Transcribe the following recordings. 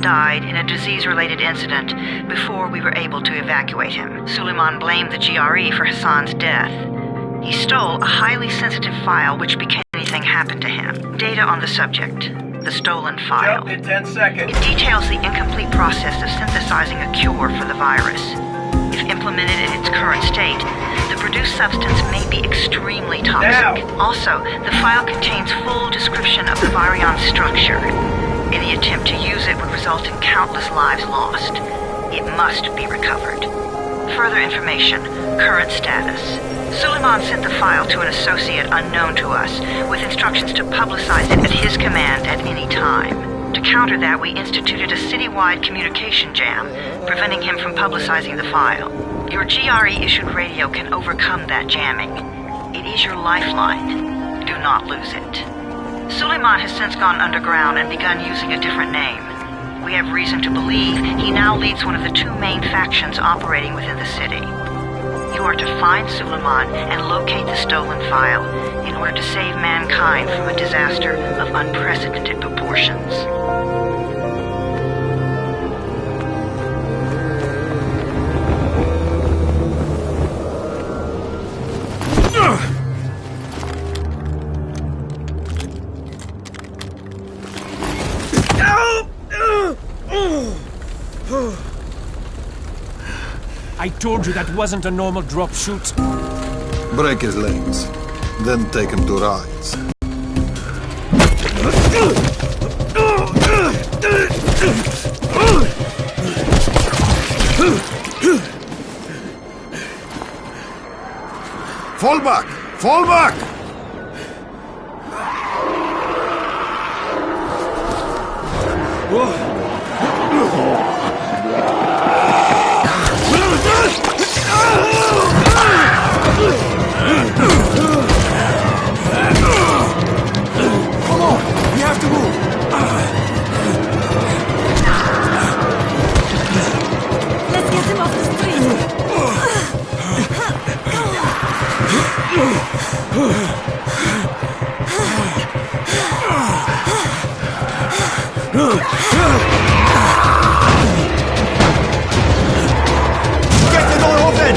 died in a disease-related incident before we were able to evacuate him. Suleiman blamed the GRE for Hassan's death. He stole a highly sensitive file which became anything happened to him. Data on the subject. The stolen file. Jump in 10 seconds. It details the incomplete process of synthesizing a cure for the virus. If implemented in its current state, the produced substance may be extremely toxic. Now. Also, the file contains full description of the virion's structure. Any attempt to use it would result in countless lives lost. It must be recovered. Further information, current status. Suleiman sent the file to an associate unknown to us, with instructions to publicize it at his command at any time. To counter that, we instituted a citywide communication jam, preventing him from publicizing the file. Your GRE-issued radio can overcome that jamming. It is your lifeline. Do not lose it. Suleiman has since gone underground and begun using a different name. We have reason to believe he now leads one of the two main factions operating within the city. You are to find Suleiman and locate the stolen file in order to save mankind from a disaster of unprecedented proportions. I told you that wasn't a normal drop shoot. Break his legs, then take him to rides. Fall back! Fall back! Come on, we have to move. Let's get him off the street. Get the door open!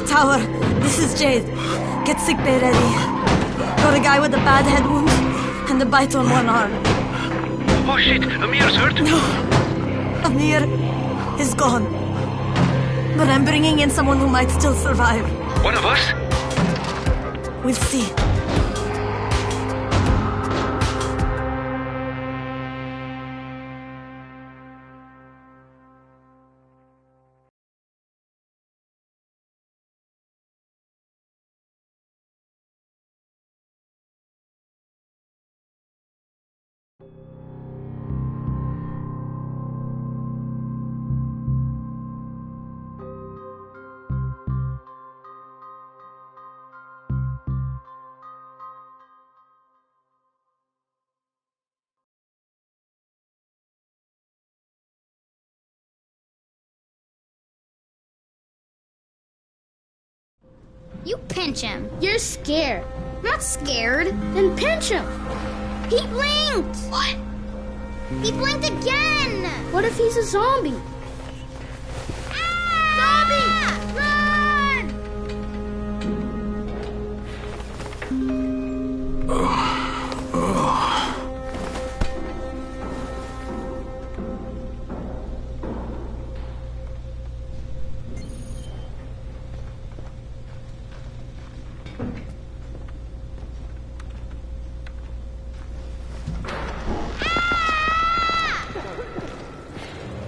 Tower, this is Jade. Get sickbay ready. Got a guy with a bad head wound and a bite on one arm. Oh shit, Amir's hurt? No, Amir is gone. But I'm bringing in someone who might still survive. One of us? We'll see. You pinch him. You're scared. I'm not scared. Then pinch him. He blinked. What? He blinked again. What if he's a zombie? Ah! Zombie! Run!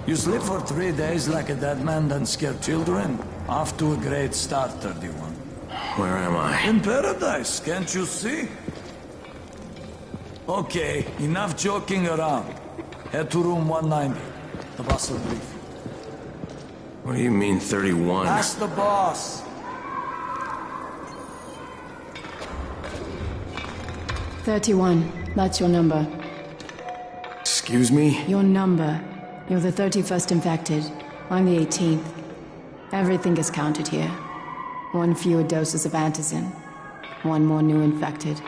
You sleep for 3 days like a dead man, then scare children? Off to a great start, 31. Where am I? In paradise, can't you see? Okay, enough joking around. Head to room 190. The boss will brief you. What do you mean, 31? Ask the boss. 31. That's your number. Excuse me? Your number. You're the 31st infected. I'm the 18th. Everything is counted here. 1 fewer doses of antizin. 1 more new infected.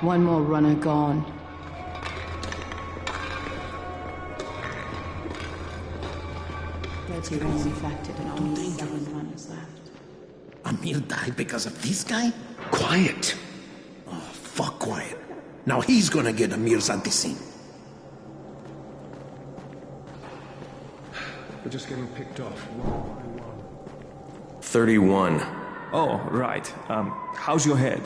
1 more runner gone. You're infected and only 7 runners left. Amir died because of this guy? Quiet. Oh, fuck quiet. Now he's gonna get Amir's anticin. We're just getting picked off one by one. 31. Oh, right. How's your head?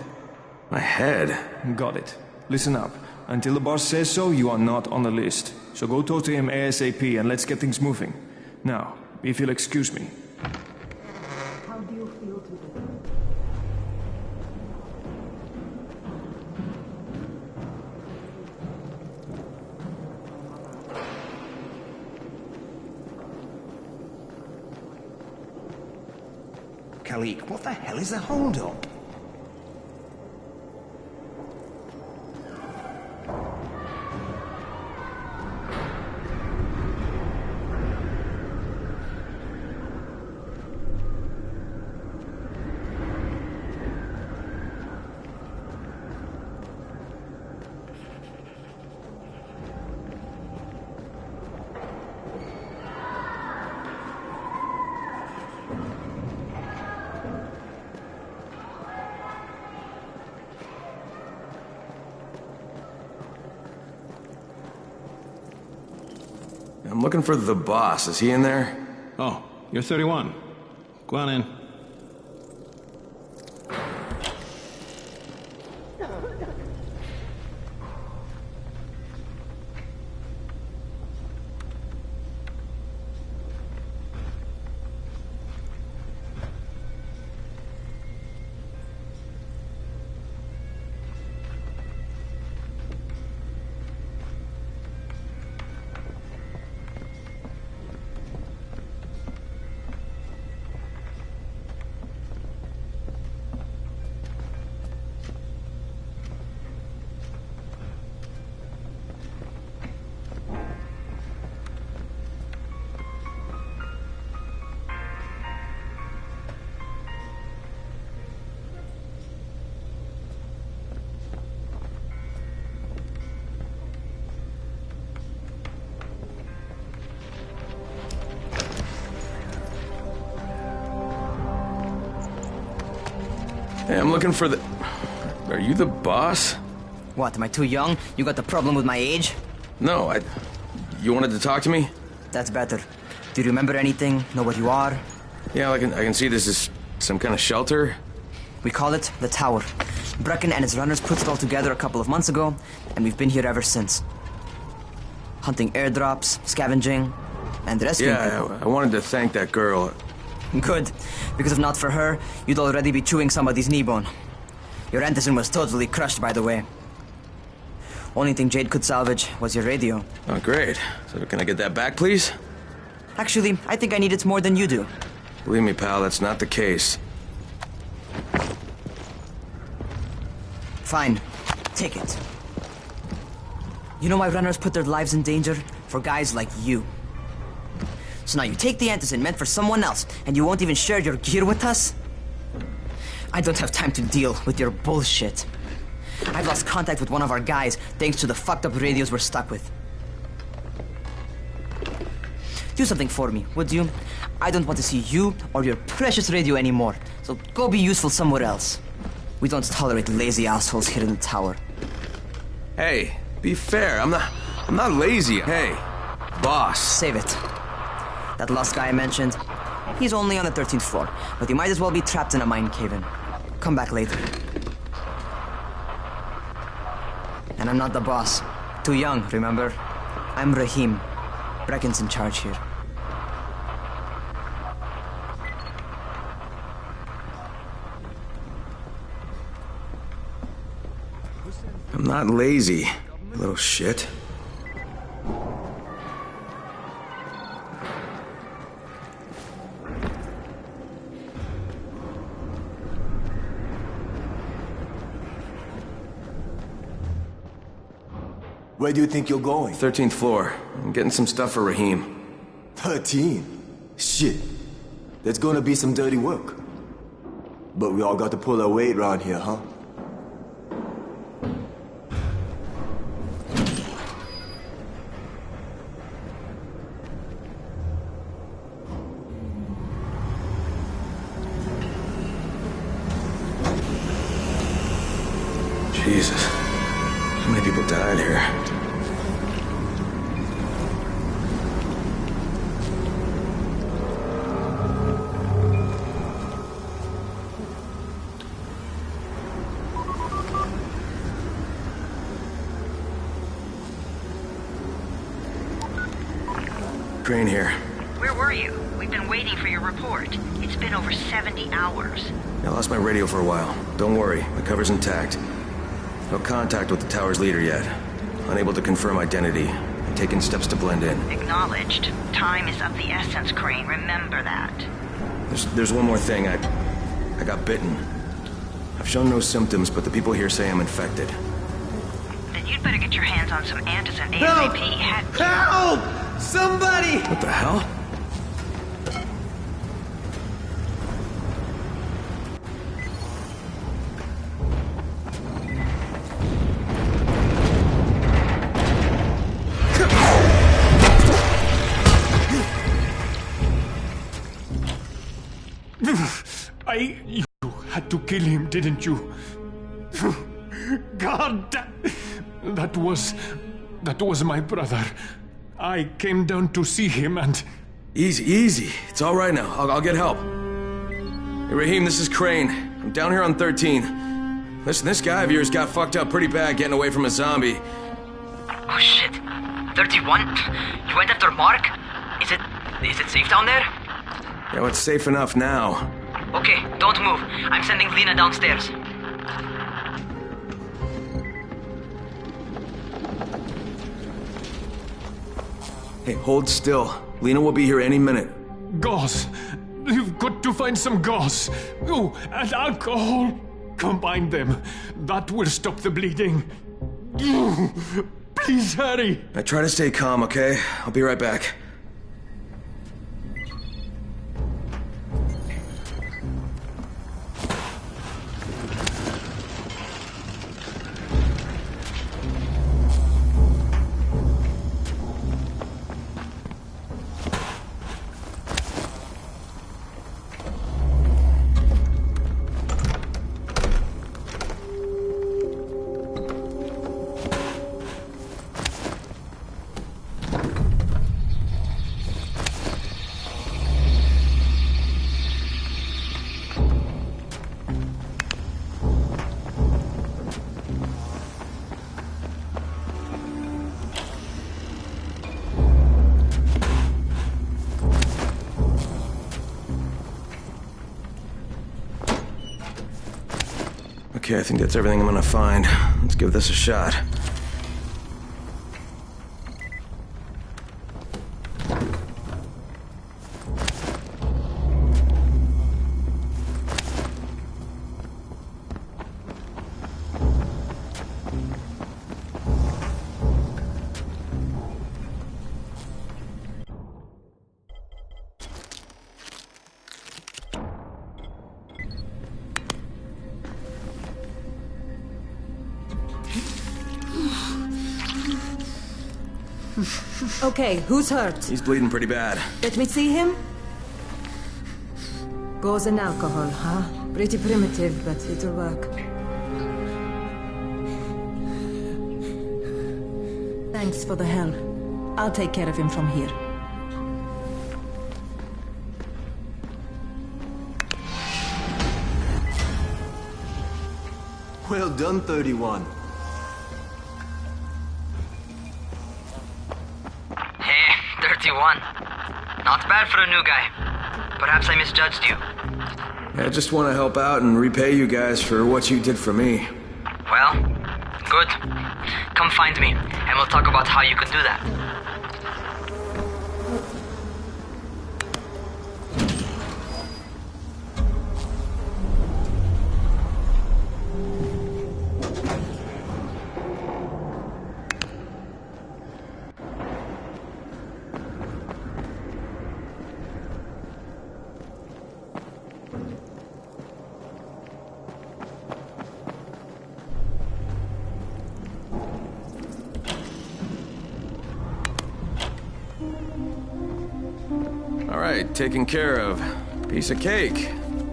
My head? Got it. Listen up. Until the boss says so, you are not on the list. So go talk to him ASAP and let's get things moving. Now, if you'll excuse me. How do you feel today? Khalik, what the hell is the holdup? I'm looking for the boss. Is he in there? Oh, you're 31. Go on in. Hey, I'm looking for the... Are you the boss? What, am I too young? You got the problem with my age? No, You wanted to talk to me? That's better. Do you remember anything? Know what you are? Yeah, I can see this is some kind of shelter. We call it the Tower. Brecken and his runners put it all together a couple of months ago, and we've been here ever since. Hunting airdrops, scavenging, and rescuing people. Yeah, I wanted to thank that girl. Good, because if not for her, you'd already be chewing somebody's knee bone. Your antizin was totally crushed, by the way. Only thing Jade could salvage was your radio. Oh, great. So can I get that back, please? Actually, I think I need it more than you do. Believe me, pal, that's not the case. Fine. Take it. You know why runners put their lives in danger? For guys like you. So now you take the antizin meant for someone else, and you won't even share your gear with us? I don't have time to deal with your bullshit. I've lost contact with one of our guys thanks to the fucked up radios we're stuck with. Do something for me, would you? I don't want to see you or your precious radio anymore, so go be useful somewhere else. We don't tolerate lazy assholes here in the tower. Hey, be fair. I'm not lazy. Hey, boss. Save it. That last guy I mentioned, he's only on the 13th floor, but he might as well be trapped in a mine cave-in. Come back later. And I'm not the boss. Too young, remember? I'm Rahim. Brecken's in charge here. I'm not lazy, you little shit. Where do you think you're going? 13th floor. I'm getting some stuff for Raheem. 13? Shit. There's gonna be some dirty work. But we all got to pull our weight around here, huh? Jesus. How many people died here? Crane here. Where were you? We've been waiting for your report. It's been over 70 hours. I lost my radio for a while. Don't worry, my cover's intact. No contact with the tower's leader yet. Unable to confirm identity. I'm taking steps to blend in. Acknowledged. Time is of the essence, Crane. Remember that. There's one more thing. I got bitten. I've shown no symptoms, but the people here say I'm infected. Then you'd better get your hands on some antizin ASAP. Help! Somebody! What the hell? You had to kill him, didn't you? God, that was my brother. I came down to see him and... Easy. It's all right now. I'll get help. Hey, Raheem, this is Crane. I'm down here on 13. Listen, this guy of yours got fucked up pretty bad getting away from a zombie. Oh shit. 31? You went after Mark? Is it safe down there? Yeah, well, it's safe enough now. Okay, don't move. I'm sending Lena downstairs. Hey, hold still. Lena will be here any minute. Gauze. You've got to find some gauze. Oh, and alcohol. Combine them. That will stop the bleeding. Please hurry. I try to stay calm, okay? I'll be right back. Okay, I think that's everything I'm gonna find. Let's give this a shot. Okay, who's hurt? He's bleeding pretty bad. Let me see him. Gauze and alcohol, huh? Pretty primitive, but it'll work. Thanks for the help. I'll take care of him from here. Well done, 31. Hey, 31. Not bad for a new guy. Perhaps I misjudged you. I just want to help out and repay you guys for what you did for me. Well, good. Come find me, and we'll talk about how you can do that. taken care of. Piece of cake.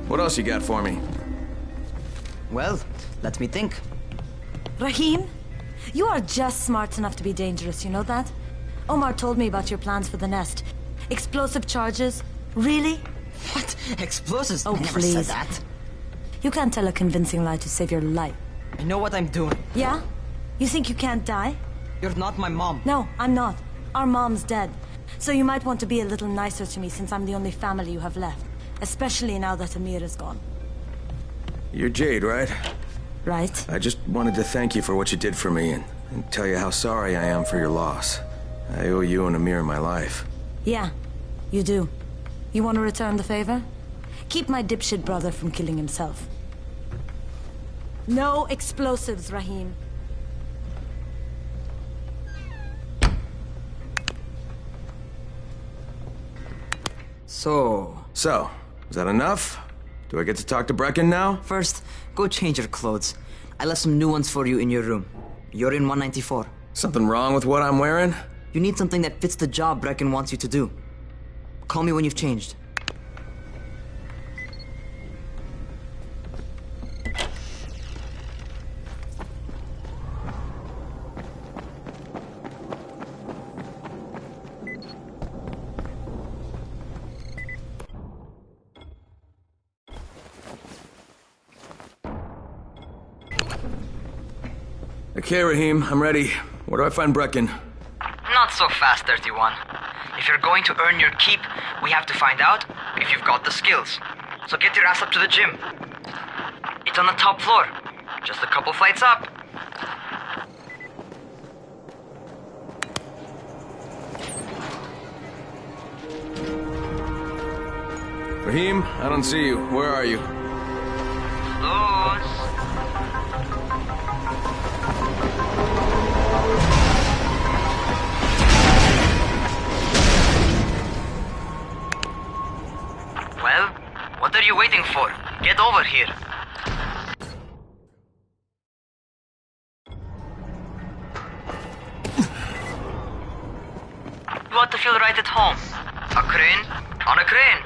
What else you got for me? Well, let me think. Rahim, you are just smart enough to be dangerous, you know that? Omar told me about your plans for the nest. Explosive charges? Really? What? Explosives? Oh, I never please. said that. You can't tell a convincing lie to save your life. I know what I'm doing. Yeah? You think you can't die? You're not my mom. No, I'm not. Our mom's dead. So you might want to be a little nicer to me since I'm the only family you have left. Especially now that Amir is gone. You're Jade, right? Right. I just wanted to thank you for what you did for me and tell you how sorry I am for your loss. I owe you and Amir my life. Yeah, you do. You want to return the favor? Keep my dipshit brother from killing himself. No explosives, Rahim. So, is that enough? Do I get to talk to Brecken now? first, go change your clothes. I left some new ones for you in your room. You're in 194. Something wrong with what I'm wearing? You need something that fits the job Brecken wants you to do. Call me when you've changed. Okay, Rahim, I'm ready. Where do I find Brecken? Not so fast, 31. If you're going to earn your keep, we have to find out if you've got the skills. So get your ass up to the gym. It's on the top floor. Just a couple flights up. Rahim, I don't see you. Where are you? Close. Well, what are you waiting for? Get over here. You ought to feel right at home. A crane on a crane.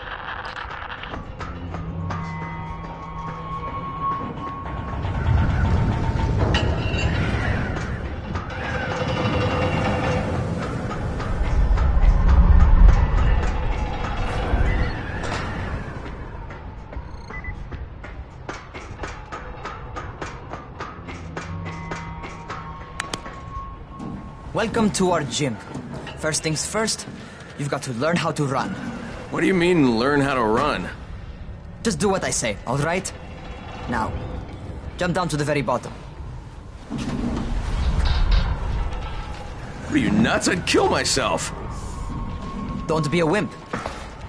Welcome to our gym. First things first, you've got to learn how to run. What do you mean, learn how to run? Just do what I say, all right? Now, jump down to the very bottom. What are you, nuts? I'd kill myself. Don't be a wimp.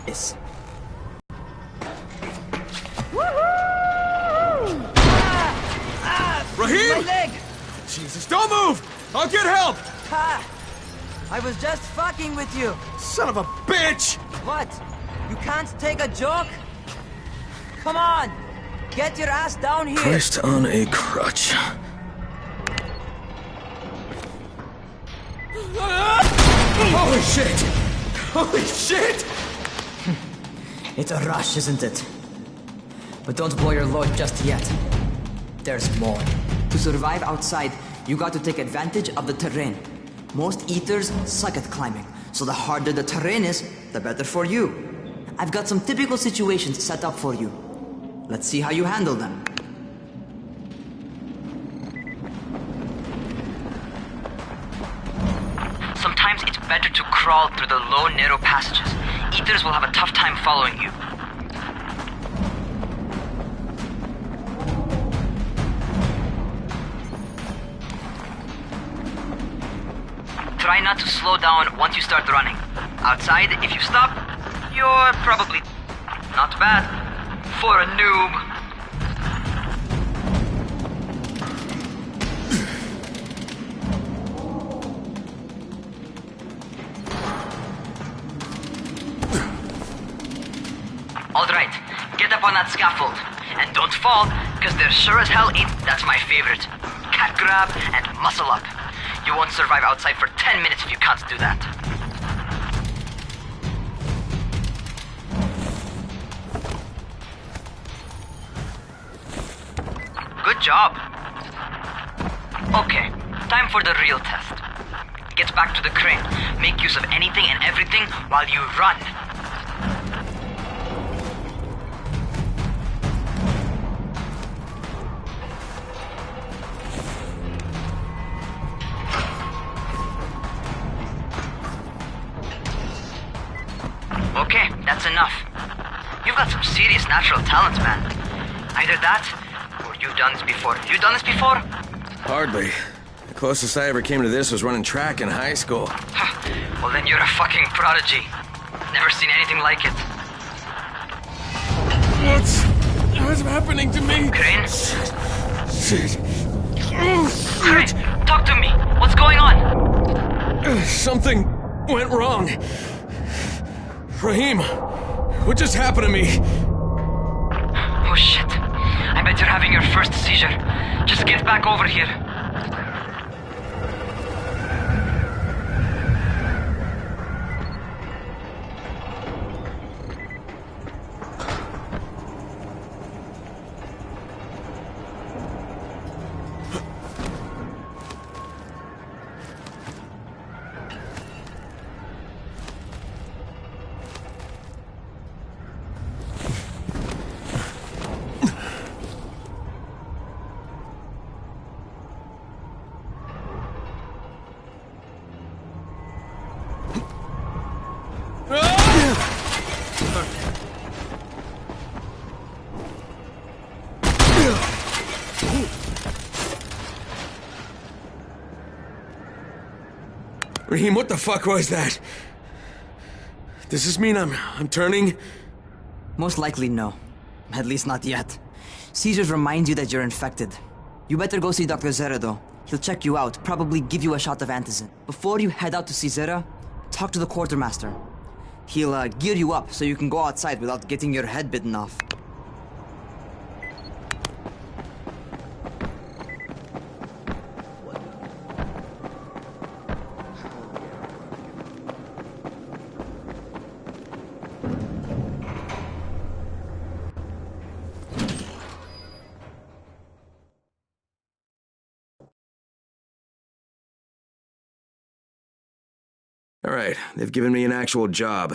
Yes. Rahim! My leg! Jesus, don't move! I'll get help! Ha! I was just fucking with you. Son of a bitch! What? You can't take a joke? Come on! Get your ass down here! Christ on a crutch. Holy shit! Holy shit! It's a rush, isn't it? But don't blow your load just yet. There's more. To survive outside, you got to take advantage of the terrain. Most eaters suck at climbing, so the harder the terrain is, the better for you. I've got some typical situations set up for you. Let's see how you handle them. Sometimes it's better to crawl through the low, narrow passages. Eaters will have a tough time following you. Try not to slow down once you start running. Outside, if you stop, you're probably not bad for a noob. Alright, get up on that scaffold. And don't fall, because there sure as hell ain't. That's my favorite. Cat grab and muscle up. You won't survive outside for 10 minutes if you can't do that. Good job. Okay, time for the real test. Get back to the crane. Make use of anything and everything while you run. Okay, that's enough. You've got some serious natural talent, man. Either that, or you've done this before. You done this before? Hardly. The closest I ever came to this was running track in high school. Well, then you're a fucking prodigy. Never seen anything like it. What's happening to me? Crane? Shit. Crane, talk to me. What's going on? Something went wrong. Rahim, what just happened to me? Oh shit. I bet you're having your first seizure. Just get back over here. Rahim, what the fuck was that? Does this mean I'm turning? Most likely no. At least not yet. Seizures remind you that you're infected. You better go see Dr. Zera though. He'll check you out, probably give you a shot of antizin. Before you head out to see Zera, talk to the quartermaster. He'll gear you up so you can go outside without getting your head bitten off. All right, they've given me an actual job,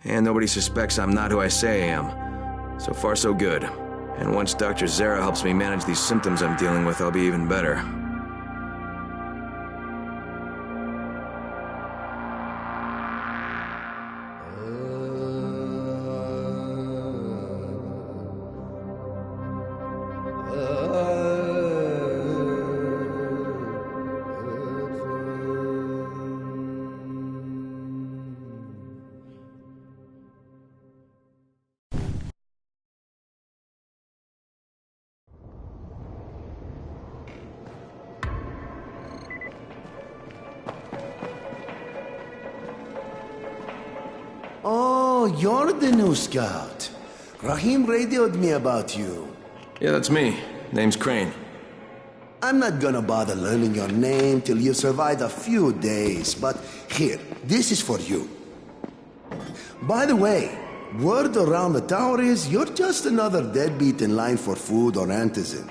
and nobody suspects I'm not who I say I am. So far, so good. And once Dr. Zera helps me manage these symptoms I'm dealing with, I'll be even better. Oh, you're the new scout. Rahim radioed me about you. Yeah, that's me. Name's Crane. I'm not gonna bother learning your name till you've survived a few days, but here, this is for you. By the way, word around the tower is you're just another deadbeat in line for food or antizin.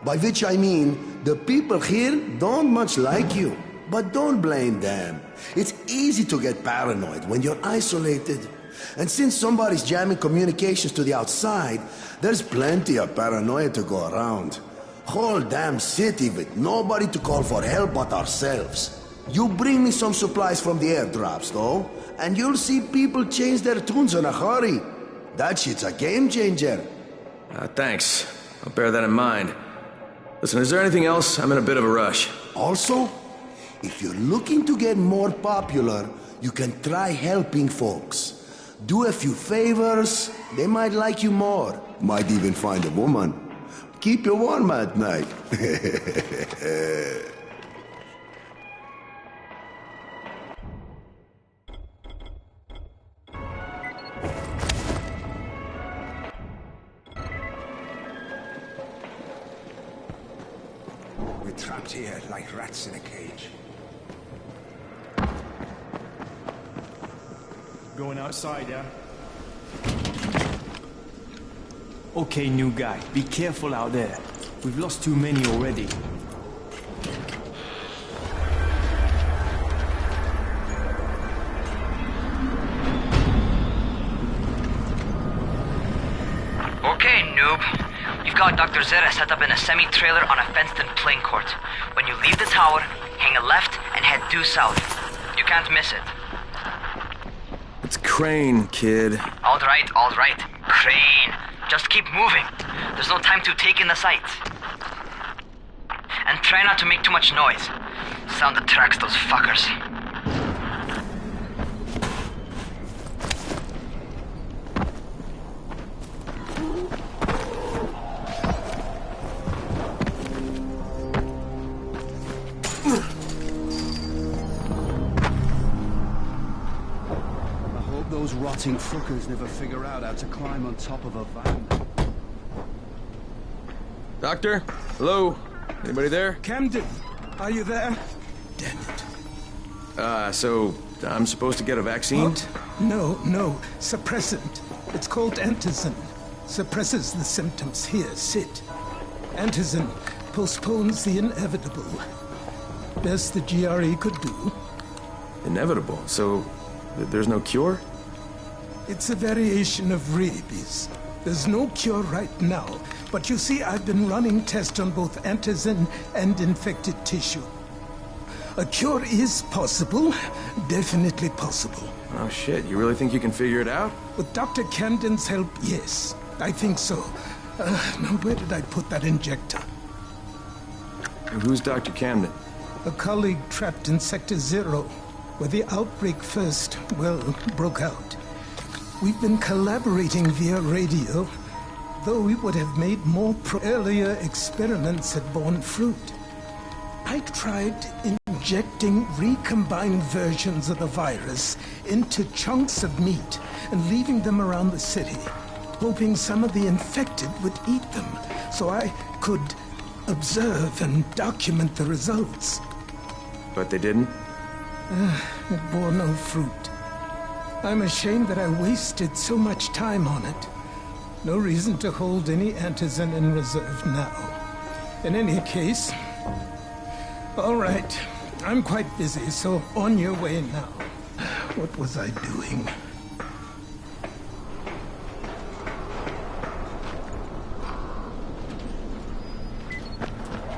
By which I mean, the people here don't much like you. But don't blame them. It's easy to get paranoid when you're isolated. And since somebody's jamming communications to the outside, there's plenty of paranoia to go around. Whole damn city with nobody to call for help but ourselves. You bring me some supplies from the airdrops, though, and you'll see people change their tunes in a hurry. That shit's a game changer. Thanks. I'll bear that in mind. Listen, is there anything else? I'm in a bit of a rush. Also, if you're looking to get more popular, you can try helping folks. Do a few favors, they might like you more. Might even find a woman. Keep you warm at night. We're trapped here like rats in a cage. Going outside, yeah? Okay, new guy. Be careful out there. We've lost too many already. Okay, noob. You've got Dr. Zera set up in a semi-trailer on a fenced-in playing court. When you leave the tower, hang a left and head due south. You can't miss it. It's Crane, kid. All right. Crane. Just keep moving. There's no time to take in the sights. And try not to make too much noise. Sound attracts those fuckers. Those rotting fuckers never figure out how to climb on top of a van. Doctor? Hello? Anybody there? Camden, are you there? Damn it. So I'm supposed to get a vaccine? What? No. Suppressant. It's called antizin. Suppresses the symptoms. Here, sit. Antizin postpones the inevitable. Best the GRE could do. Inevitable? So there's no cure? It's a variation of rabies. There's no cure right now, but you see, I've been running tests on both antizin and infected tissue. A cure is possible, definitely possible. Oh shit, you really think you can figure it out? With Dr. Camden's help, yes, I think so. Now where did I put that injector? Who's Dr. Camden? A colleague trapped in Sector 0, where the outbreak first, broke out. We've been collaborating via radio, though we would have made more earlier experiments had borne fruit. I tried injecting recombined versions of the virus into chunks of meat and leaving them around the city, hoping some of the infected would eat them, so I could observe and document the results. But they didn't? It bore no fruit. I'm ashamed that I wasted so much time on it. No reason to hold any antizin in reserve now. In any case, all right. I'm quite busy, so on your way now. What was I doing?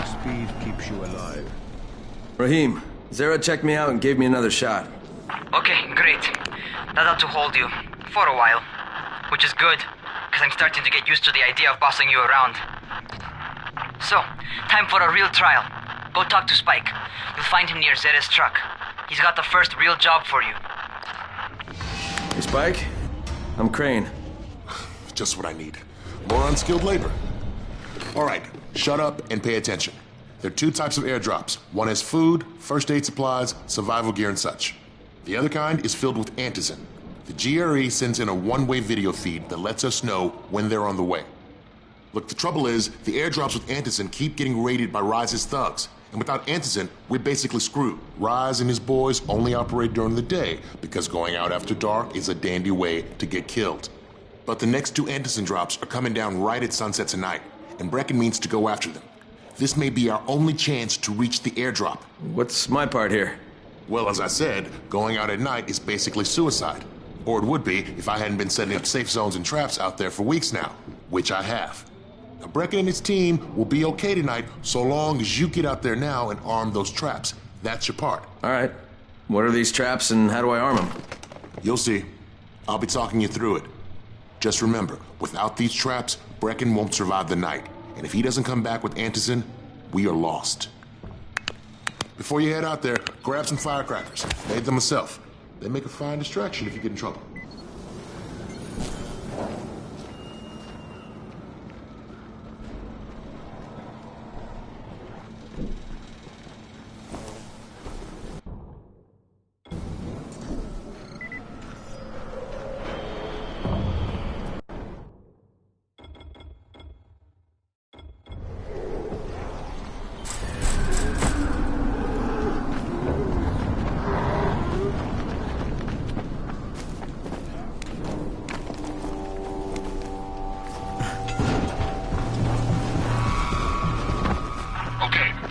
Speed keeps you alive. Rahim, Zara checked me out and gave me another shot. Okay, great. That ought to hold you. For a while. Which is good, because I'm starting to get used to the idea of bossing you around. So, time for a real trial. Go talk to Spike. You'll find him near Zera's truck. He's got the first real job for you. Hey, Spike. I'm Crane. Just what I need. More unskilled labor. All right, shut up and pay attention. There are two types of airdrops. One has food, first aid supplies, survival gear, and such. The other kind is filled with antizin. The GRE sends in a one-way video feed that lets us know when they're on the way. Look, the trouble is, the airdrops with antizin keep getting raided by Rise's thugs. And without antizin, we're basically screwed. Rise and his boys only operate during the day because going out after dark is a dandy way to get killed. But the next two antizin drops are coming down right at sunset tonight, and Brecken means to go after them. This may be our only chance to reach the airdrop. What's my part here? Well, as I said, going out at night is basically suicide. Or it would be if I hadn't been setting up safe zones and traps out there for weeks now, which I have. Now, Brecken and his team will be okay tonight so long as you get out there now and arm those traps. That's your part. All right. What are these traps and how do I arm them? You'll see. I'll be talking you through it. Just remember, without these traps, Brecken won't survive the night. And if he doesn't come back with antizin, we are lost. Before you head out there, grab some firecrackers. Made them myself. They make a fine distraction if you get in trouble.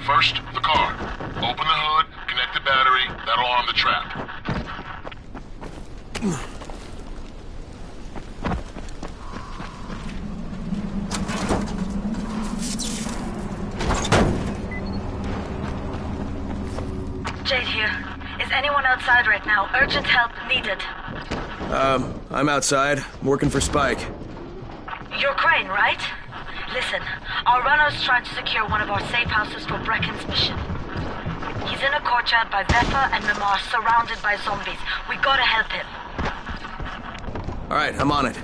First, the car. Open the hood, connect the battery, that'll arm the trap. Jade here. Is anyone outside right now? Urgent help needed. I'm outside, working for Spike. You're Crane, right? Listen, our runner's trying to secure one of our safe houses for Brecken's mission. He's in a courtyard by Vefa and Mimar, surrounded by zombies. We gotta help him. Alright, I'm on it.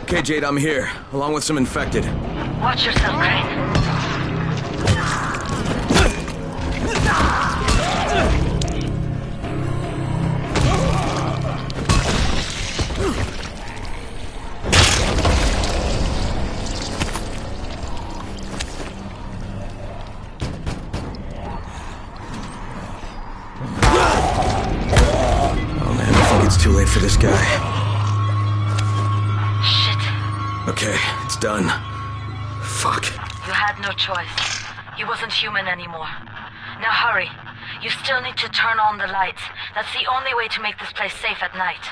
Okay, Jade, I'm here, along with some infected. Watch yourself, Crane. Oh man, I think it's too late for this guy. Okay, it's done. Fuck. You had no choice. He wasn't human anymore. Now hurry. You still need to turn on the lights. That's the only way to make this place safe at night.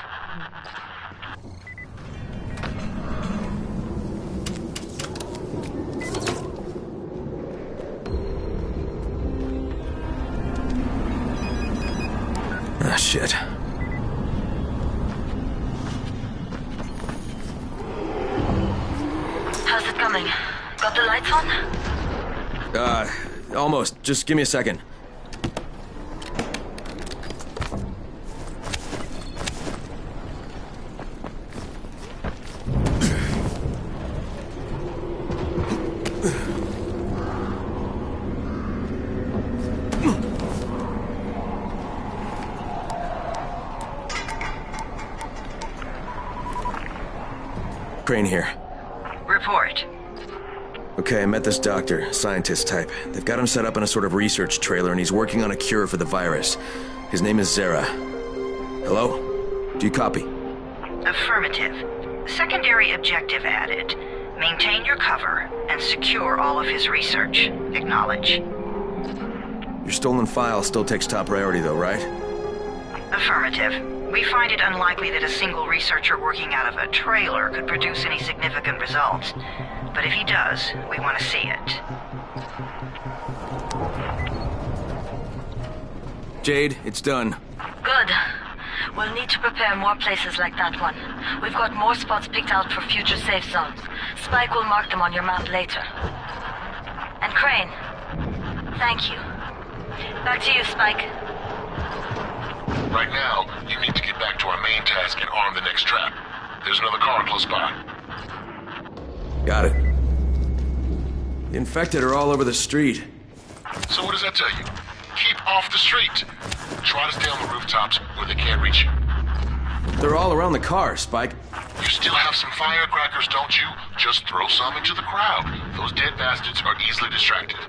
Ah, shit. How's it coming? Got the lights on? Almost. Just give me a second. Crane here. Report. Okay, I met this doctor, scientist type. They've got him set up in a sort of research trailer, and he's working on a cure for the virus. His name is Zera. Hello? Do you copy? Affirmative. Secondary objective added. Maintain your cover and secure all of his research. Acknowledge. Your stolen file still takes top priority, though, right? Affirmative. We find it unlikely that a single researcher working out of a trailer could produce any significant results. But if he does, we want to see it. Jade, it's done. Good. We'll need to prepare more places like that one. We've got more spots picked out for future safe zones. Spike will mark them on your map later. And Crane, thank you. Back to you, Spike. Right now, you need to get back to our main task and arm the next trap. There's another car close by. Got it. The infected are all over the street. So what does that tell you? Keep off the street. Try to stay on the rooftops where they can't reach you. They're all around the car, Spike. You still have some firecrackers, don't you? Just throw some into the crowd. Those dead bastards are easily distracted.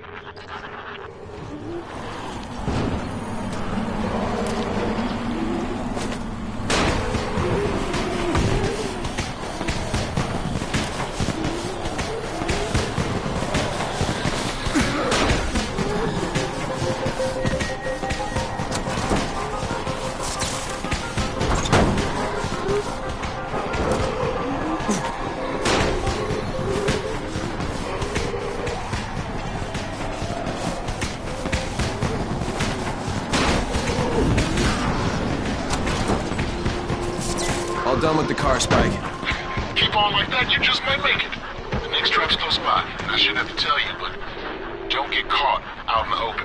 All done with the car, Spike. Keep on like that, you just might make it. The next trap's close by. I shouldn't have to tell you, but don't get caught out in the open.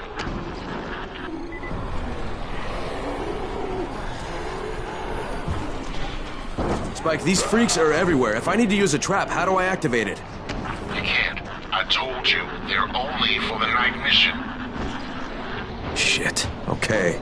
Spike, these freaks are everywhere. If I need to use a trap, how do I activate it? You can't. I told you, they're only for the night mission. Shit. Okay.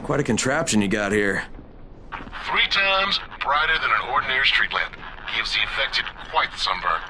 Quite a contraption you got here. 3 times brighter than an ordinary street lamp. Gives the infected quite the sunburn.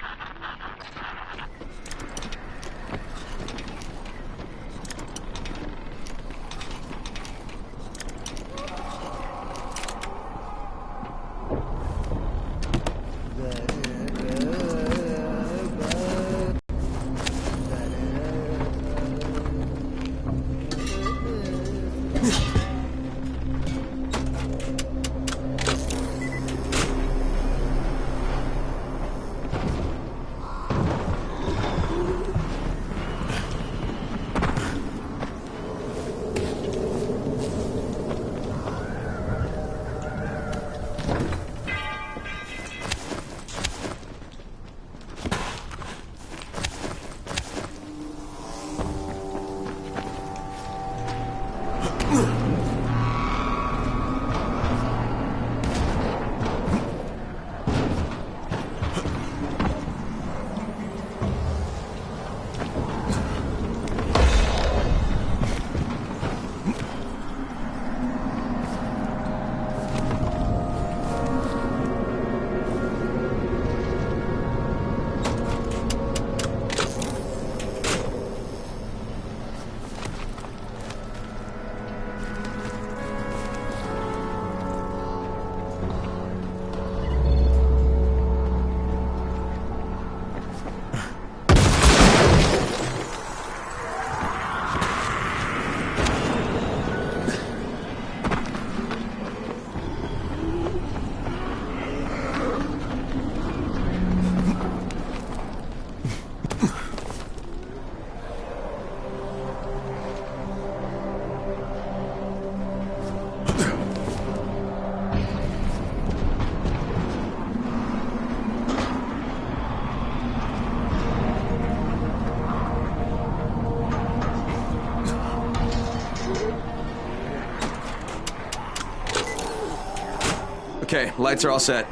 Okay, lights are all set.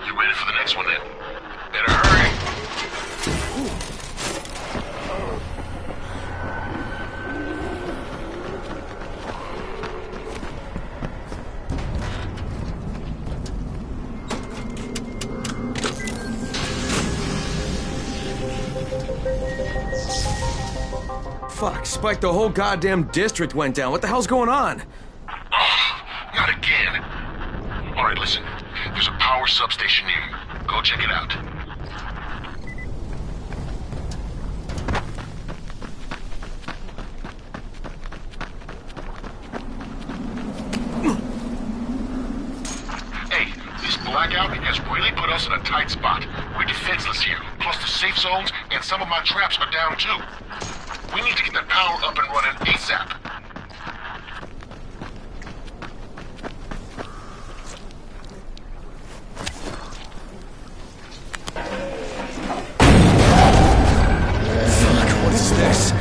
You ready for the next one then? Better hurry. Fuck, Spike, the whole goddamn district went down. What the hell's going on? Oh, not again. All right, listen. There's a power substation near you. Go check it out. us in a tight spot. We're defenseless here. Plus the safe zones and some of my traps are down too. We need to get that power up and running ASAP. Fuck, what is this?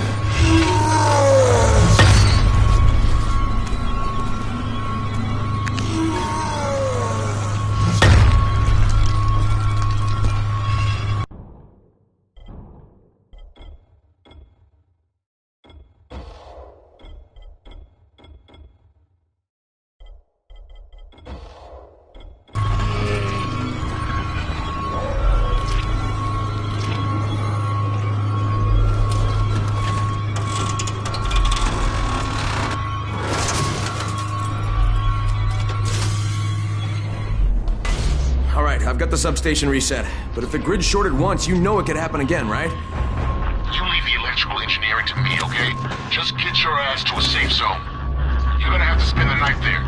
I've got the substation reset, but if the grid's shorted once, you know it could happen again, right? You leave the electrical engineering to me, okay? Just get your ass to a safe zone. You're gonna have to spend the night there.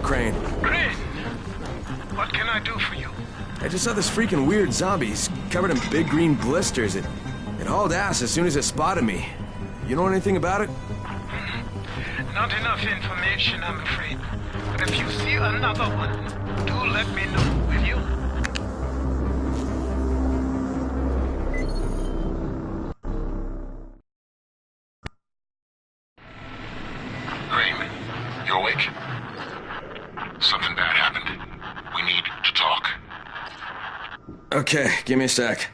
Crane. Crane! What can I do for you? I just saw this freaking weird zombie. He's covered in big green blisters. It hauled ass as soon as it spotted me. You know anything about it? Not enough information, I'm afraid. But if you see another one, do let me know, will you? Crane, you awake? Something bad happened. We need to talk. Okay, give me a sec.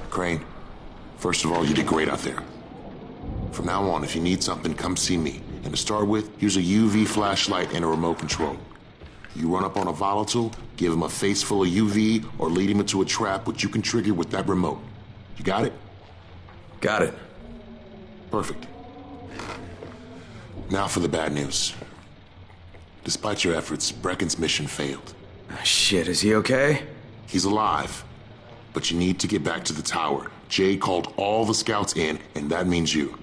Crane, first of all, you did great out there. From now on, if you need something, come see me. And to start with, here's a UV flashlight and a remote control. You run up on a volatile, give him a face full of UV, or lead him into a trap which you can trigger with that remote. You got it? Got it. Perfect. Now for the bad news. Despite your efforts, Brecken's mission failed. Shit, is he okay? He's alive. But you need to get back to the tower. Jade called all the scouts in, and that means you.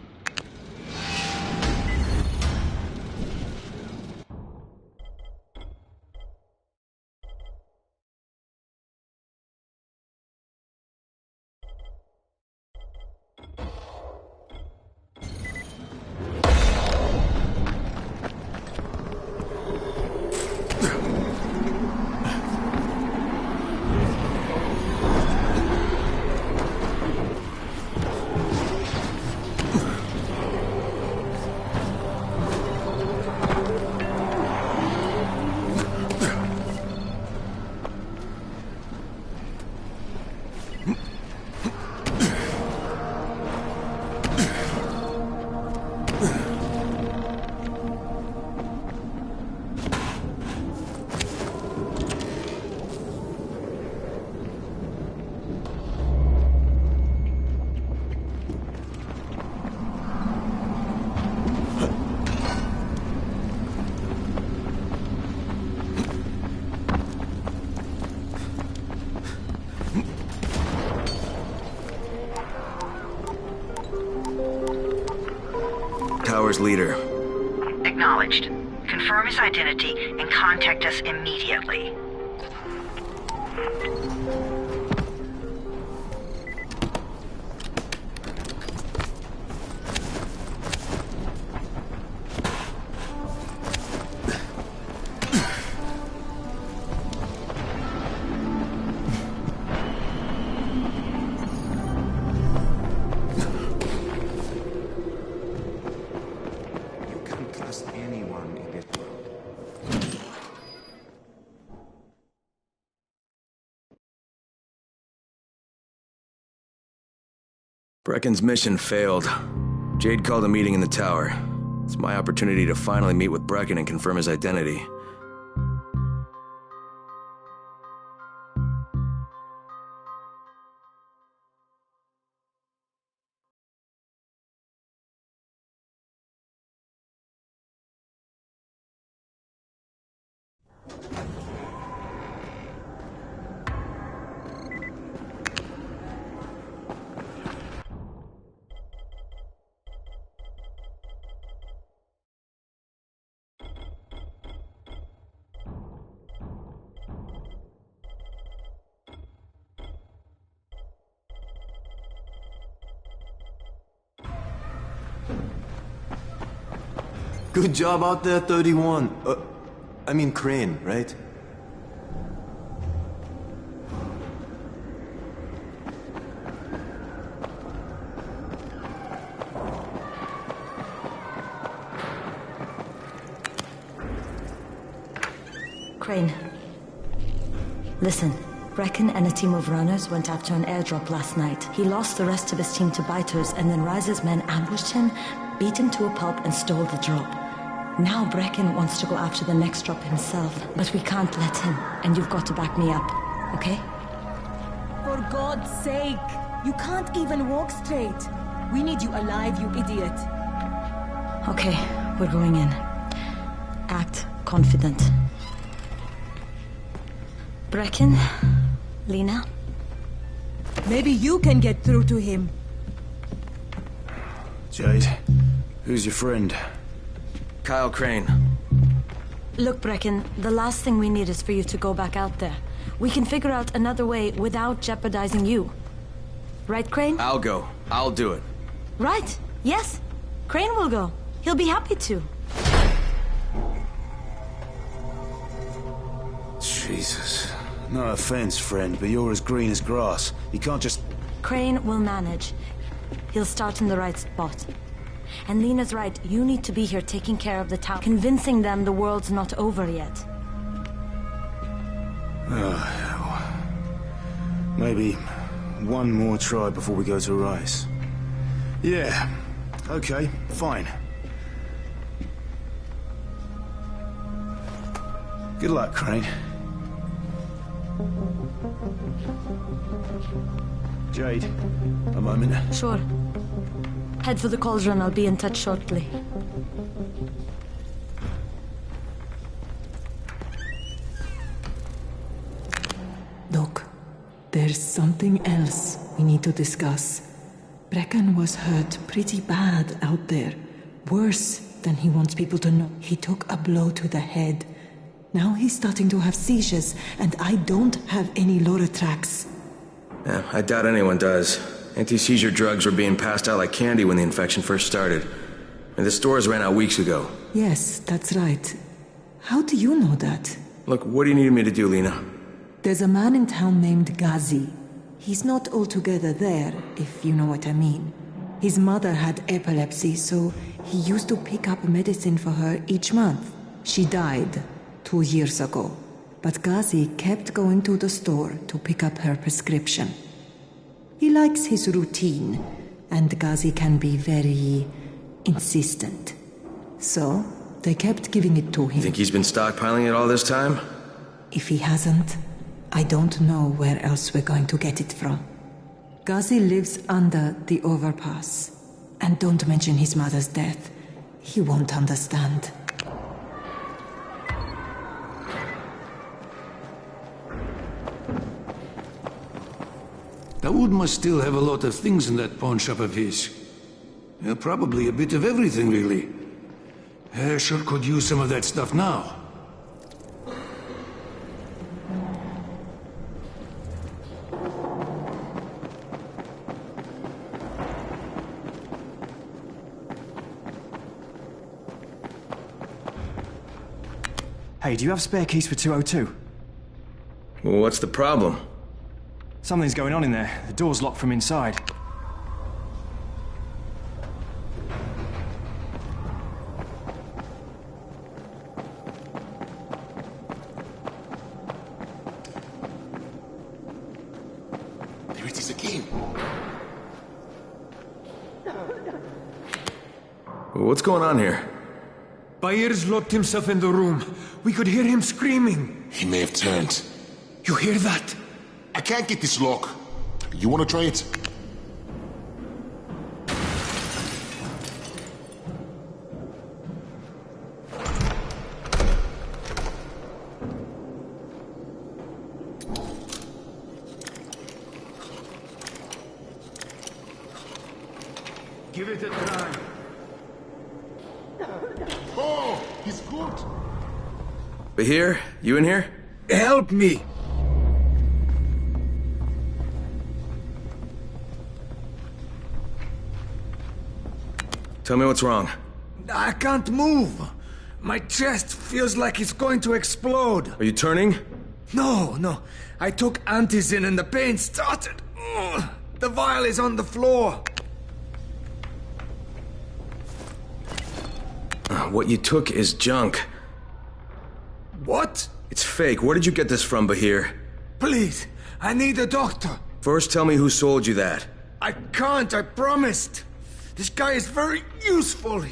Tower's leader. Acknowledged. Confirm his identity and contact us immediately. Brecken's mission failed. Jade called a meeting in the tower. It's my opportunity to finally meet with Brecken and confirm his identity. Good job out there, 31. I mean Crane, right? Crane. Listen, Brecken and a team of runners went after an airdrop last night. He lost the rest of his team to biters, and then Rise's men ambushed him, beat him to a pulp, and stole the drop. Now Brecken wants to go after the next drop himself, but we can't let him, and you've got to back me up, okay? For God's sake! You can't even walk straight. We need you alive, you idiot. Okay, we're going in. Act confident. Brecken, Lena. Maybe you can get through to him. Jade, who's your friend? Kyle Crane. Look, Brecken, the last thing we need is for you to go back out there. We can figure out another way without jeopardizing you. Right, Crane? I'll go. I'll do it. Right. Yes. Crane will go. He'll be happy to. Jesus. No offense, friend, but you're as green as grass. You can't just... Crane will manage. He'll start in the right spot. And Lena's right, you need to be here taking care of the town, convincing them the world's not over yet. Oh, hell. Maybe one more try before we go to Rice. Yeah, okay, fine. Good luck, Crane. Jade, a moment. Sure. Head for the cauldron, I'll be in touch shortly. Look, there's something else we need to discuss. Brecken was hurt pretty bad out there. Worse than he wants people to know. He took a blow to the head. Now he's starting to have seizures, and I don't have any Loratrax. Yeah, I doubt anyone does. Anti-seizure drugs were being passed out like candy when the infection first started. And the stores ran out weeks ago. Yes, that's right. How do you know that? Look, what do you need me to do, Lena? There's a man in town named Ghazi. He's not altogether there, if you know what I mean. His mother had epilepsy, so he used to pick up medicine for her each month. She died 2 years ago, but Ghazi kept going to the store to pick up her prescription. He likes his routine, and Ghazi can be very insistent. So, they kept giving it to him. You think he's been stockpiling it all this time? If he hasn't, I don't know where else we're going to get it from. Ghazi lives under the overpass. And don't mention his mother's death. He won't understand. Daoud must still have a lot of things in that pawn shop of his. Yeah, probably a bit of everything, really. Sure could use some of that stuff now. Hey, do you have spare keys for 202? Well, what's the problem? Something's going on in there. The door's locked from inside. There it is again. What's going on here? Bayer's locked himself in the room. We could hear him screaming. He may have turned. You hear that? I can't get this lock. You want to try it? Give it a try. Oh, he's good. Bahir, you in here? Help me! Tell me what's wrong. I can't move. My chest feels like it's going to explode. Are you turning? No. I took Antizin and the pain started. Ugh. The vial is on the floor. What you took is junk. What? It's fake. Where did you get this from, Bahir? Please, I need a doctor. First, tell me who sold you that. I can't, I promised. This guy is very useful.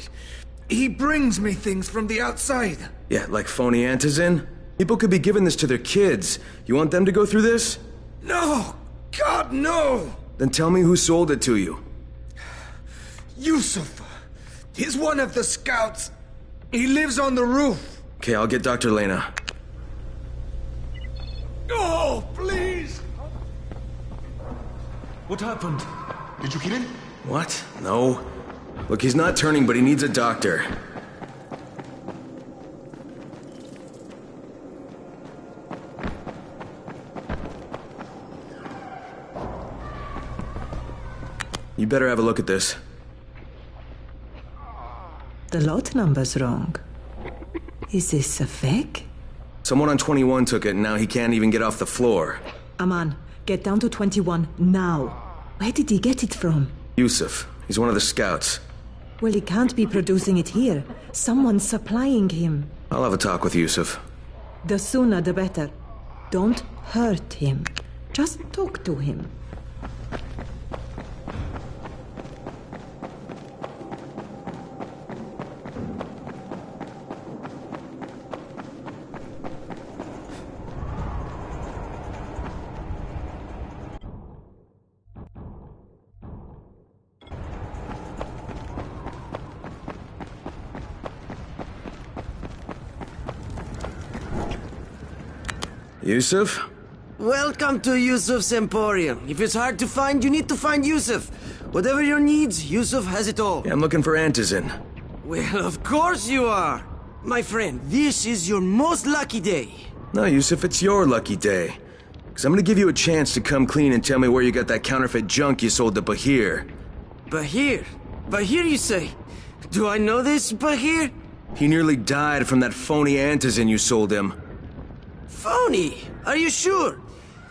He brings me things from the outside. Yeah, like phony Antizin? People could be giving this to their kids. You want them to go through this? No! God, no! Then tell me who sold it to you. Yusuf. He's one of the scouts. He lives on the roof. Okay, I'll get Dr. Lena. Oh, please! What happened? Did you kill him? What? No. Look, he's not turning, but he needs a doctor. You better have a look at this. The lot number's wrong. Is this a fake? Someone on 21 took it, and now he can't even get off the floor. Aman, get down to 21 now. Where did he get it from? Yusuf. He's one of the scouts. Well, he can't be producing it here. Someone's supplying him. I'll have a talk with Yusuf. The sooner the better. Don't hurt him. Just talk to him. Yusuf? Welcome to Yusuf's Emporium. If it's hard to find, you need to find Yusuf. Whatever your needs, Yusuf has it all. Yeah, I'm looking for Antizin. Well, of course you are. My friend, this is your most lucky day. No, Yusuf, it's your lucky day. Because I'm gonna give you a chance to come clean and tell me where you got that counterfeit junk you sold to Bahir. Bahir? Bahir, you say? Do I know this Bahir? He nearly died from that phony Antizin you sold him. Phony? Are you sure?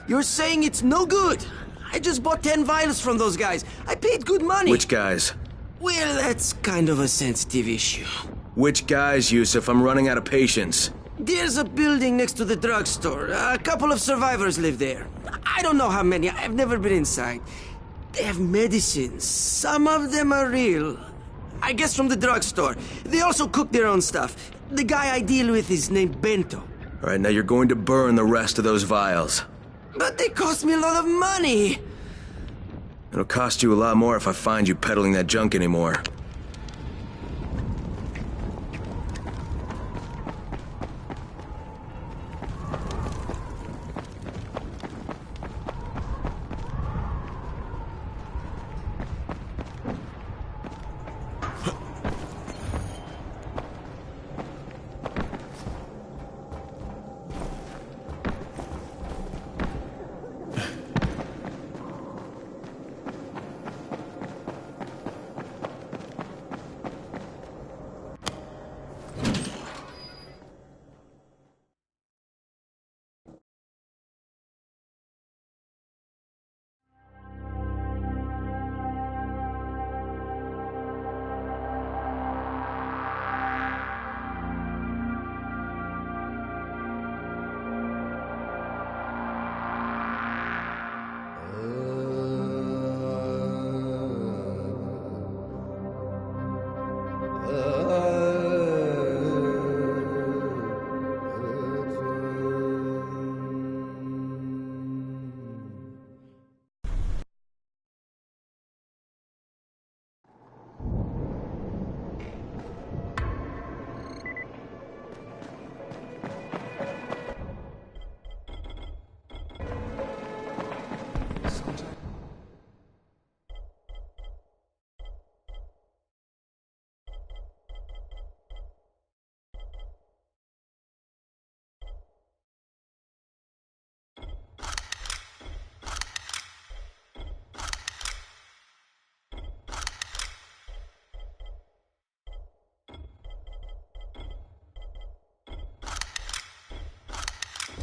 You're saying it's no good. I just bought 10 vials from those guys. I paid good money. Which guys? Well, that's kind of a sensitive issue. Which guys, Yusuf? I'm running out of patience. There's a building next to the drugstore. A couple of survivors live there. I don't know how many. I've never been inside. They have medicines. Some of them are real. I guess from the drugstore. They also cook their own stuff. The guy I deal with is named Bento. All right, now you're going to burn the rest of those vials. But they cost me a lot of money. It'll cost you a lot more if I find you peddling that junk anymore.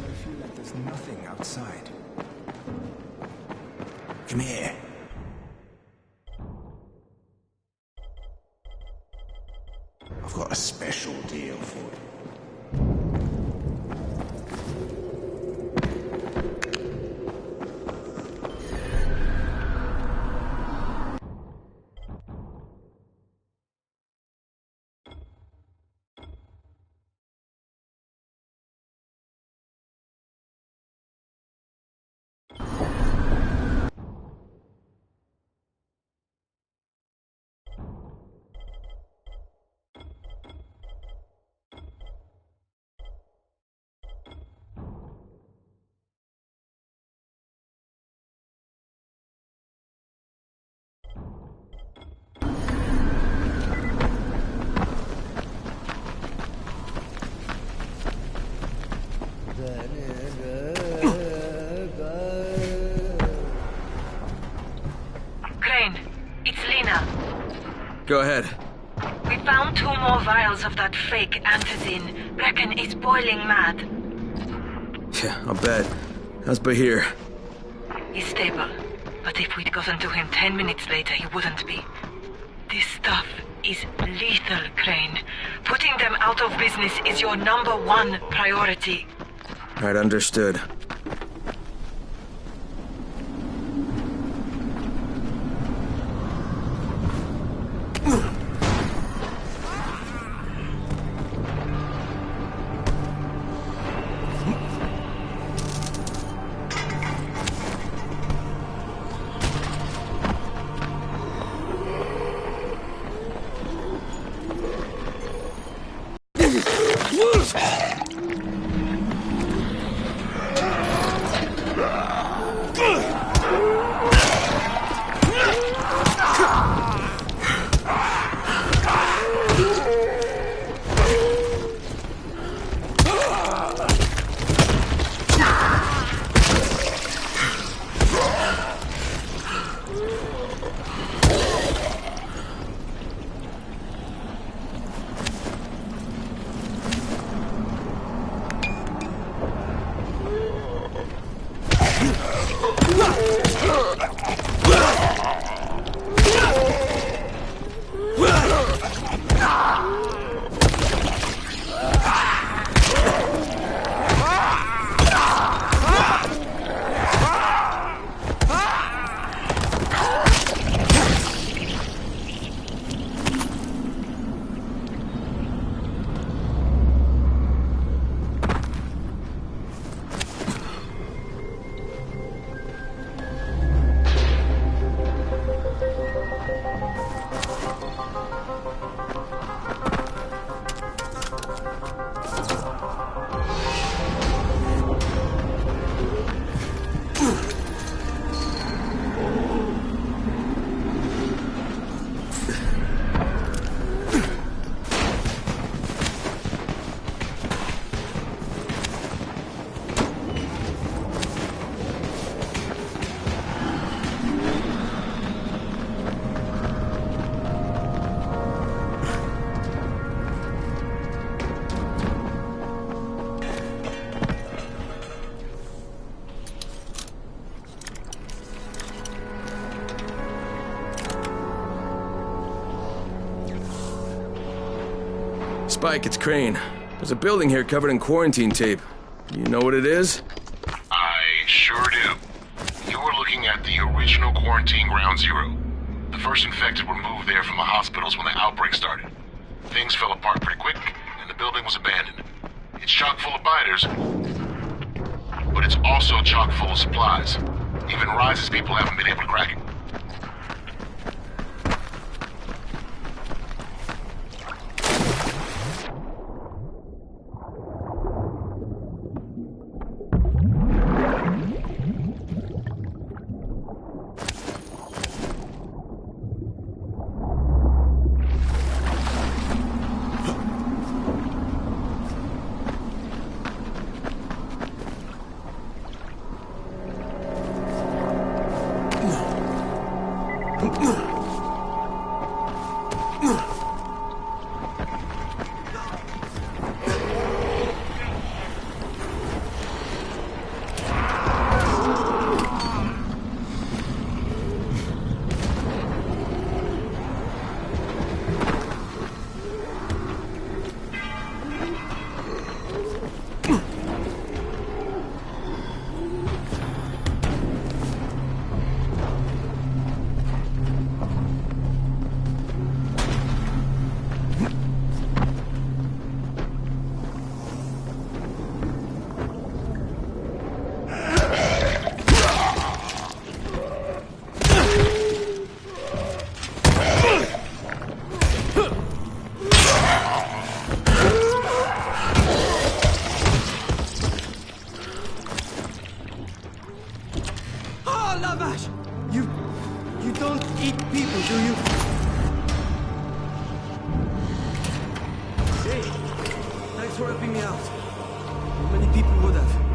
I feel like there's nothing outside. Come here. I've got a special deal for you. Go ahead. We found 2 more vials of that fake Antizin. Reckon it's boiling mad. Yeah, I'll bet. How's Bahir? He's stable, But if we'd gotten to him 10 minutes later, he wouldn't be. This stuff is lethal, Crane. Putting them out of business is your #1 priority. Right, understood. Spike, it's Crane. There's a building here covered in quarantine tape. You know what it is? I sure do. You were looking at the original quarantine Ground Zero. The first infected were moved there from the hospitals when the outbreak started. Things fell apart pretty quick, and the building was abandoned. It's chock full of biters, but it's also chock full of supplies. Even Rise's people haven't been able to crack it. You don't eat people, do you? Hey, thanks for helping me out. Many people would have.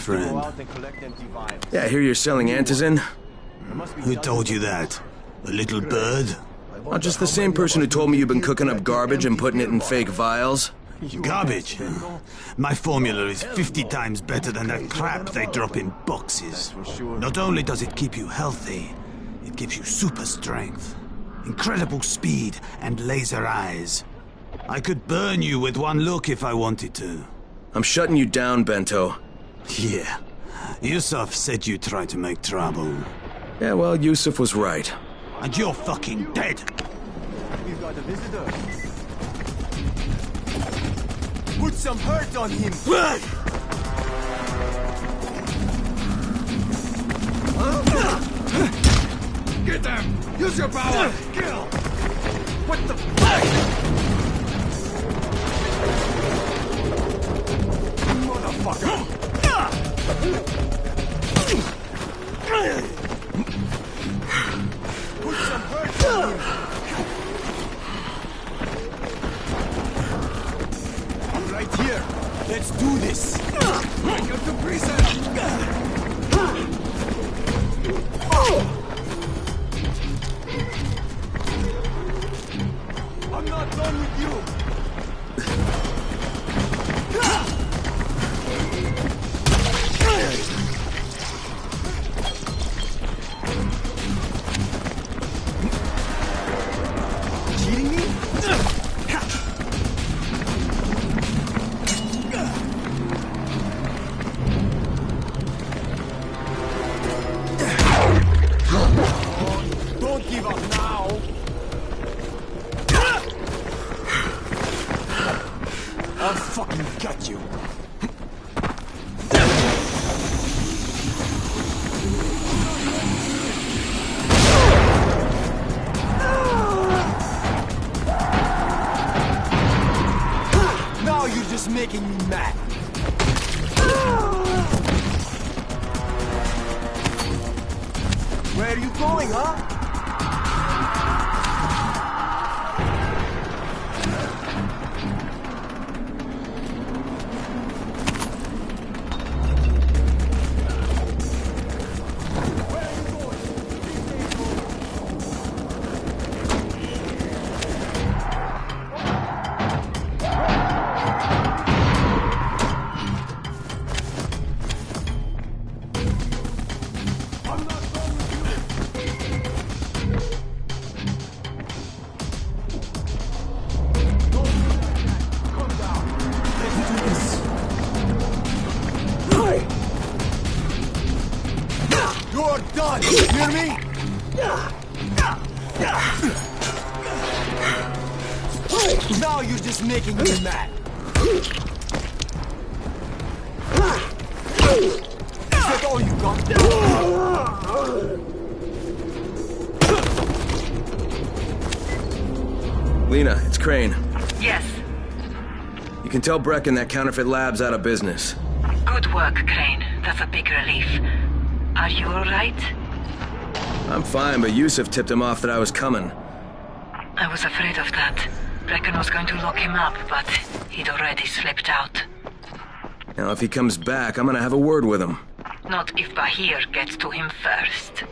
friend. Yeah, I hear you're selling antizin. Who told you that? A little bird? Not just the same person who told me you've been cooking up garbage and putting it in fake vials. Garbage? My formula is 50 times better than that crap they drop in boxes. Not only does it keep you healthy, it gives you super strength, incredible speed, and laser eyes. I could burn you with one look if I wanted to. I'm shutting you down, Bento. Yeah. Yusuf said you tried to make trouble. Yeah, well, Yusuf was right. And you're fucking dead! We've got a visitor. Put some hurt on him! Get them! Use your power! Kill! What the fuck? Motherfucker! Put some hurt on him! I'm right here. Let's do this. Bring him to prison. I'm not done with you. Cheating me? Don't give up now. I'll fucking gut you. Now you're just making me mad. Where are you going, huh? You're done! You hear me? Now you're just making me mad. Is that all you got? Lena, it's Crane. Yes. You can tell Brecken that counterfeit lab's out of business. Good work, Crane. That's a big relief. Are you alright? I'm fine, but Yusuf tipped him off that I was coming. I was afraid of that. Brecken was going to lock him up, but he'd already slipped out. Now, if he comes back, I'm gonna have a word with him. Not if Bahir gets to him first.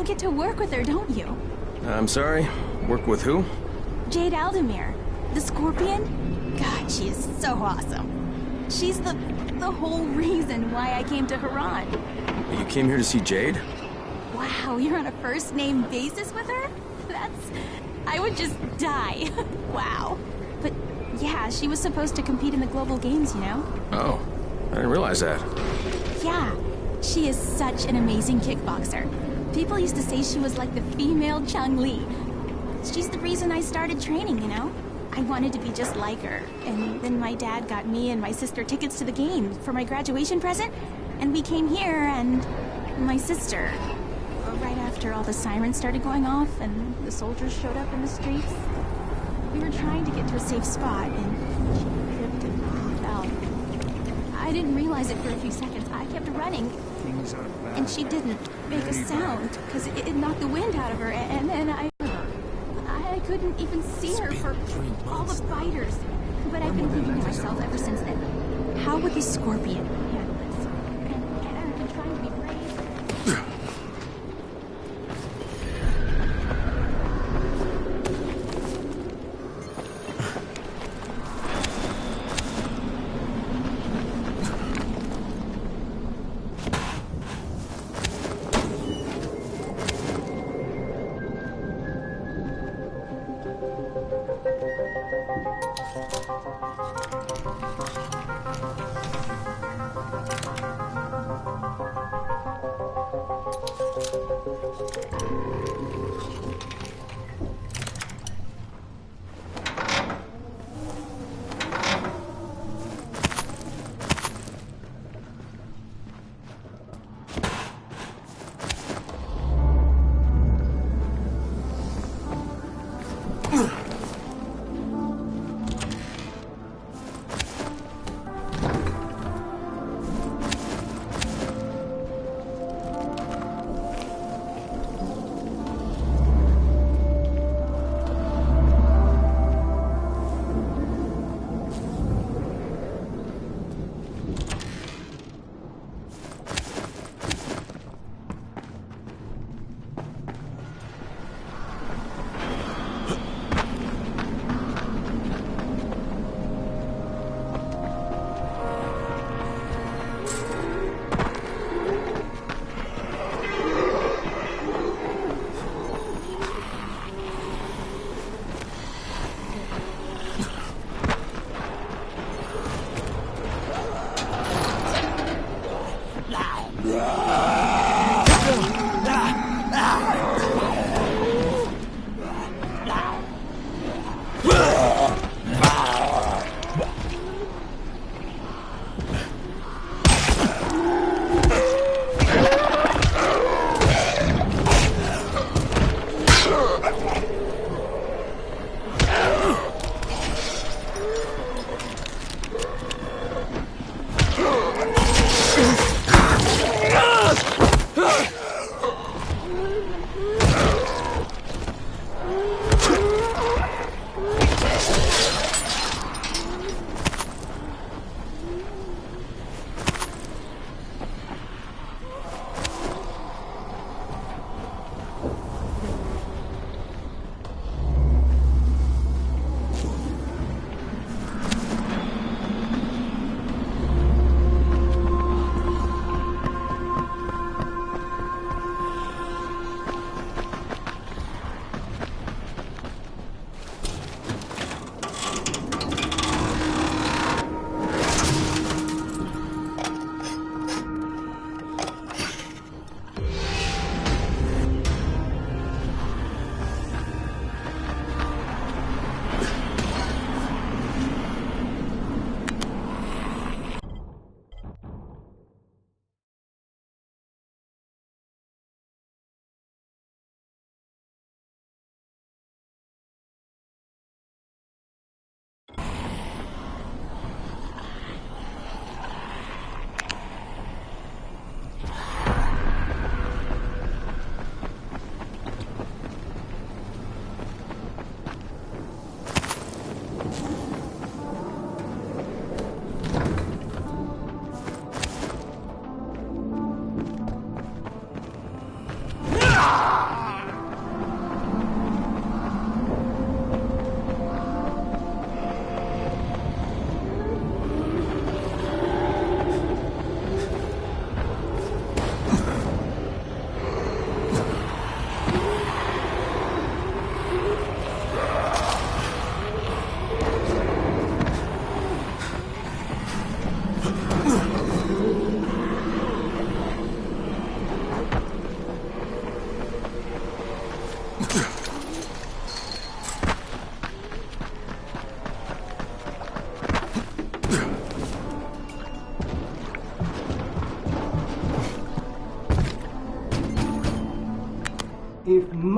get to work with her, don't you? I'm sorry? Work with who? Jade Aldemir, the Scorpion. God, she is so awesome. She's the whole reason why I came to Haran. You came here to see Jade? Wow, you're on a first-name basis with her? I would just die. Wow. But yeah, she was supposed to compete in the global games, you know? Oh, I didn't realize that. Yeah, she is such an amazing kickboxer. People used to say she was like the female Chun-Li. She's the reason I started training, you know? I wanted to be just like her. And then my dad got me and my sister tickets to the game for my graduation present. And we came here and my sister, right after all the sirens started going off and the soldiers showed up in the streets, we were trying to get to a safe spot and she tripped and fell. I didn't realize it for a few seconds. I kept running. And she didn't make a sound because it knocked the wind out of her. And then I couldn't even see her for all the fighters. But I've been thinking to myself ever since then, how would the Scorpion handle this? And I've been trying to be brave.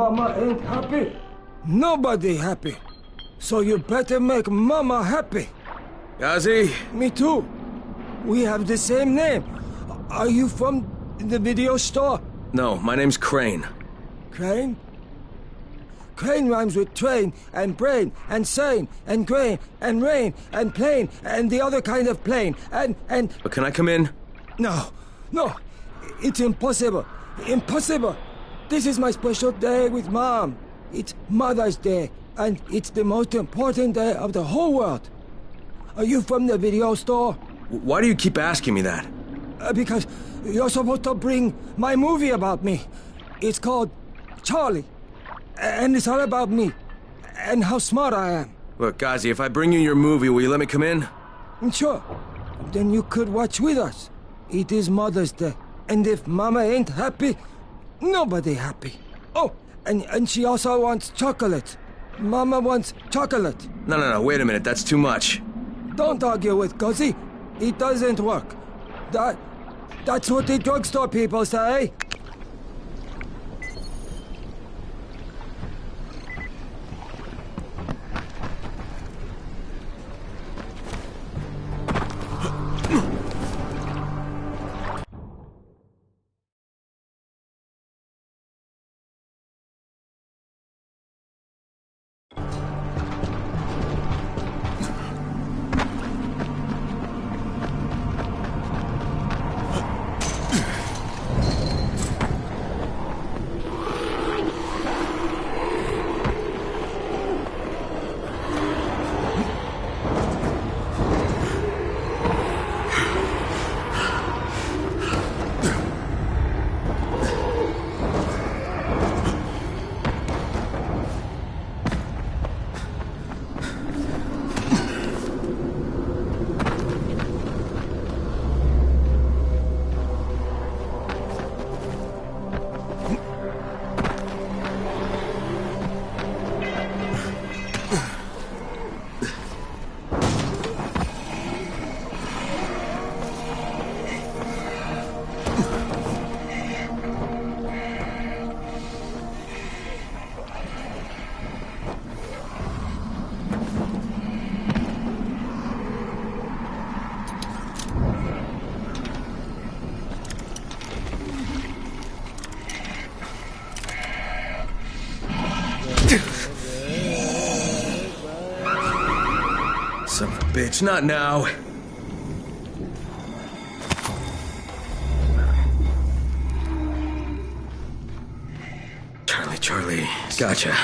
Mama ain't happy, nobody happy. So you better make Mama happy. Ghazi? Me too. We have the same name. Are you from the video store? No, my name's Crane. Crane? Crane rhymes with train, and brain, and sane, and grain, and rain, and plane, and the other kind of plane, and... But can I come in? No, it's impossible. Impossible. This is my special day with Mom. It's Mother's Day, and it's the most important day of the whole world. Are you from the video store? Why do you keep asking me that? Because you're supposed to bring my movie about me. It's called Charlie. And it's all about me. And how smart I am. Look, Ghazi, if I bring you your movie, will you let me come in? Sure. Then you could watch with us. It is Mother's Day. And if Mama ain't happy, nobody happy. Oh, and she also wants chocolate. Mama wants chocolate. No, wait a minute. That's too much. Don't argue with Ghazi. It doesn't work. That's what the drugstore people say. Son of a bitch, not now. Charlie. Gotcha.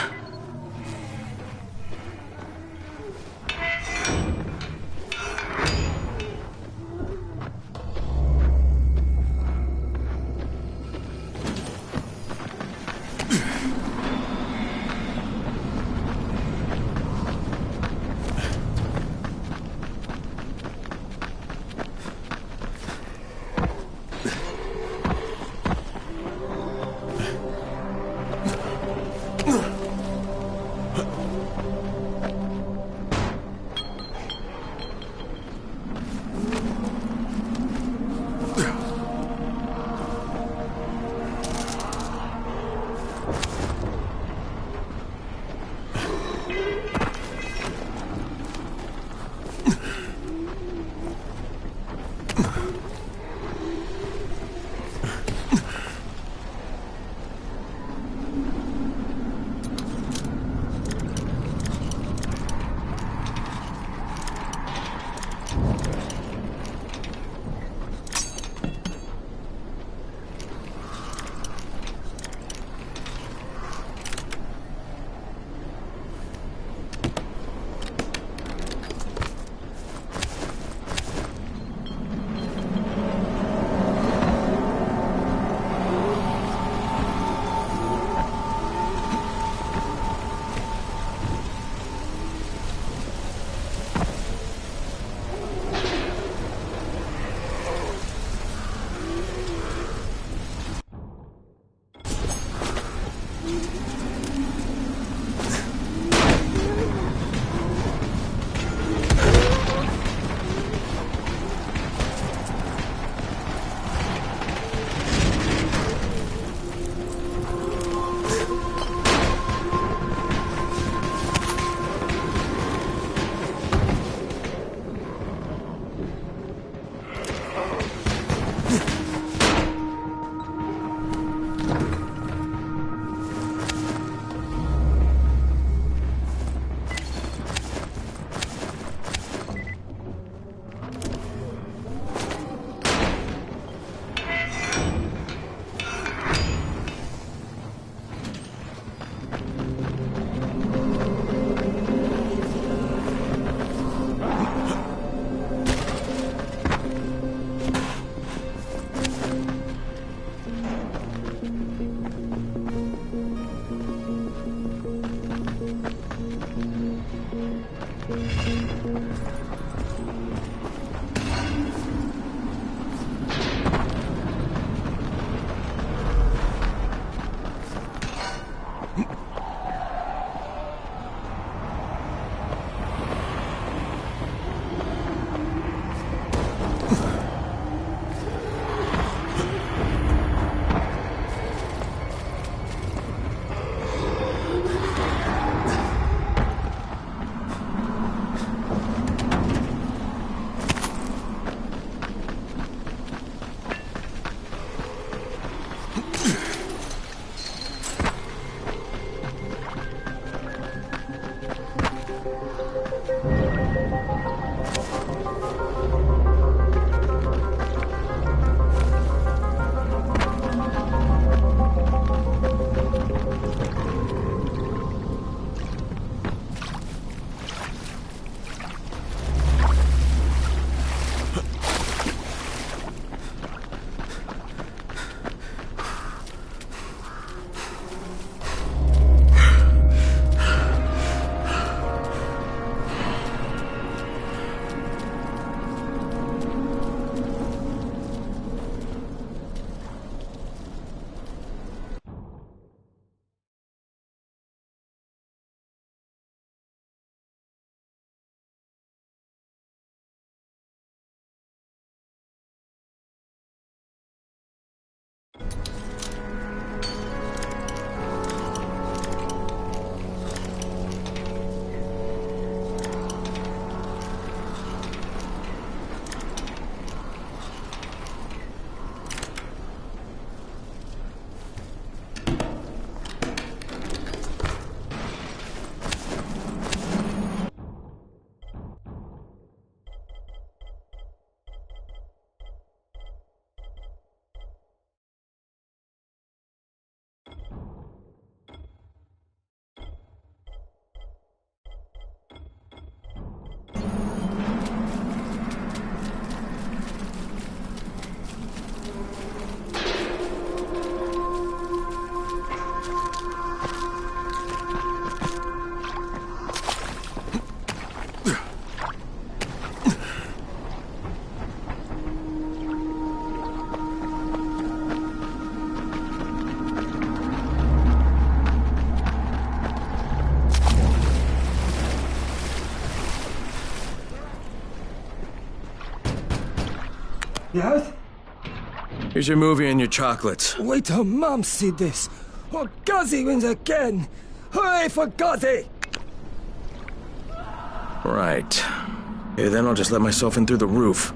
Yes? Here's your movie and your chocolates. Wait till Mom see this. Oh, Ghazi wins again. Hooray for Ghazi! Right. Okay, then I'll just let myself in through the roof.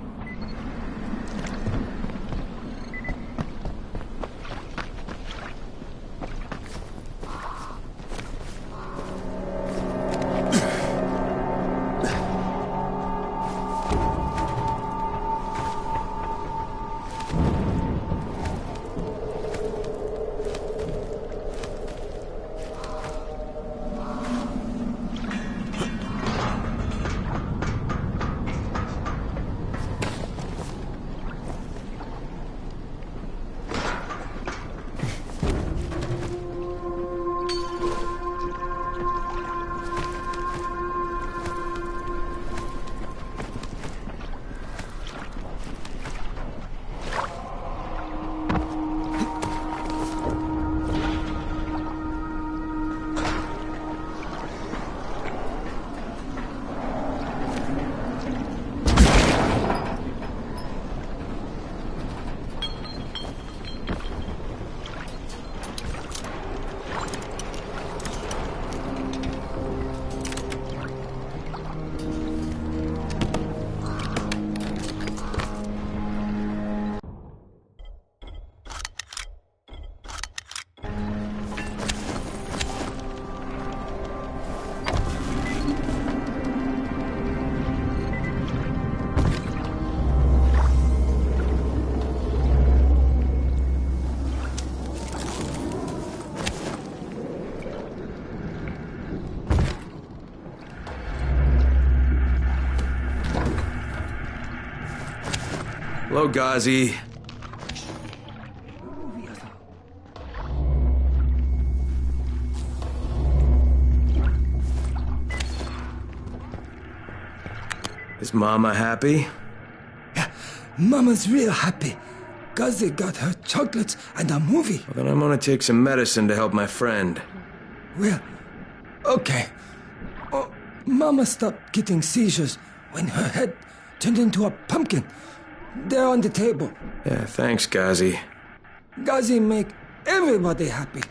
Hello, Ghazi. Is Mama happy? Yeah, Mama's real happy. Ghazi got her chocolates and a movie. Well, then I'm gonna take some medicine to help my friend. Well, okay. Oh, Mama stopped getting seizures when her head turned into a pumpkin. They're on the table. Yeah, thanks, Ghazi. Ghazi make everybody happy.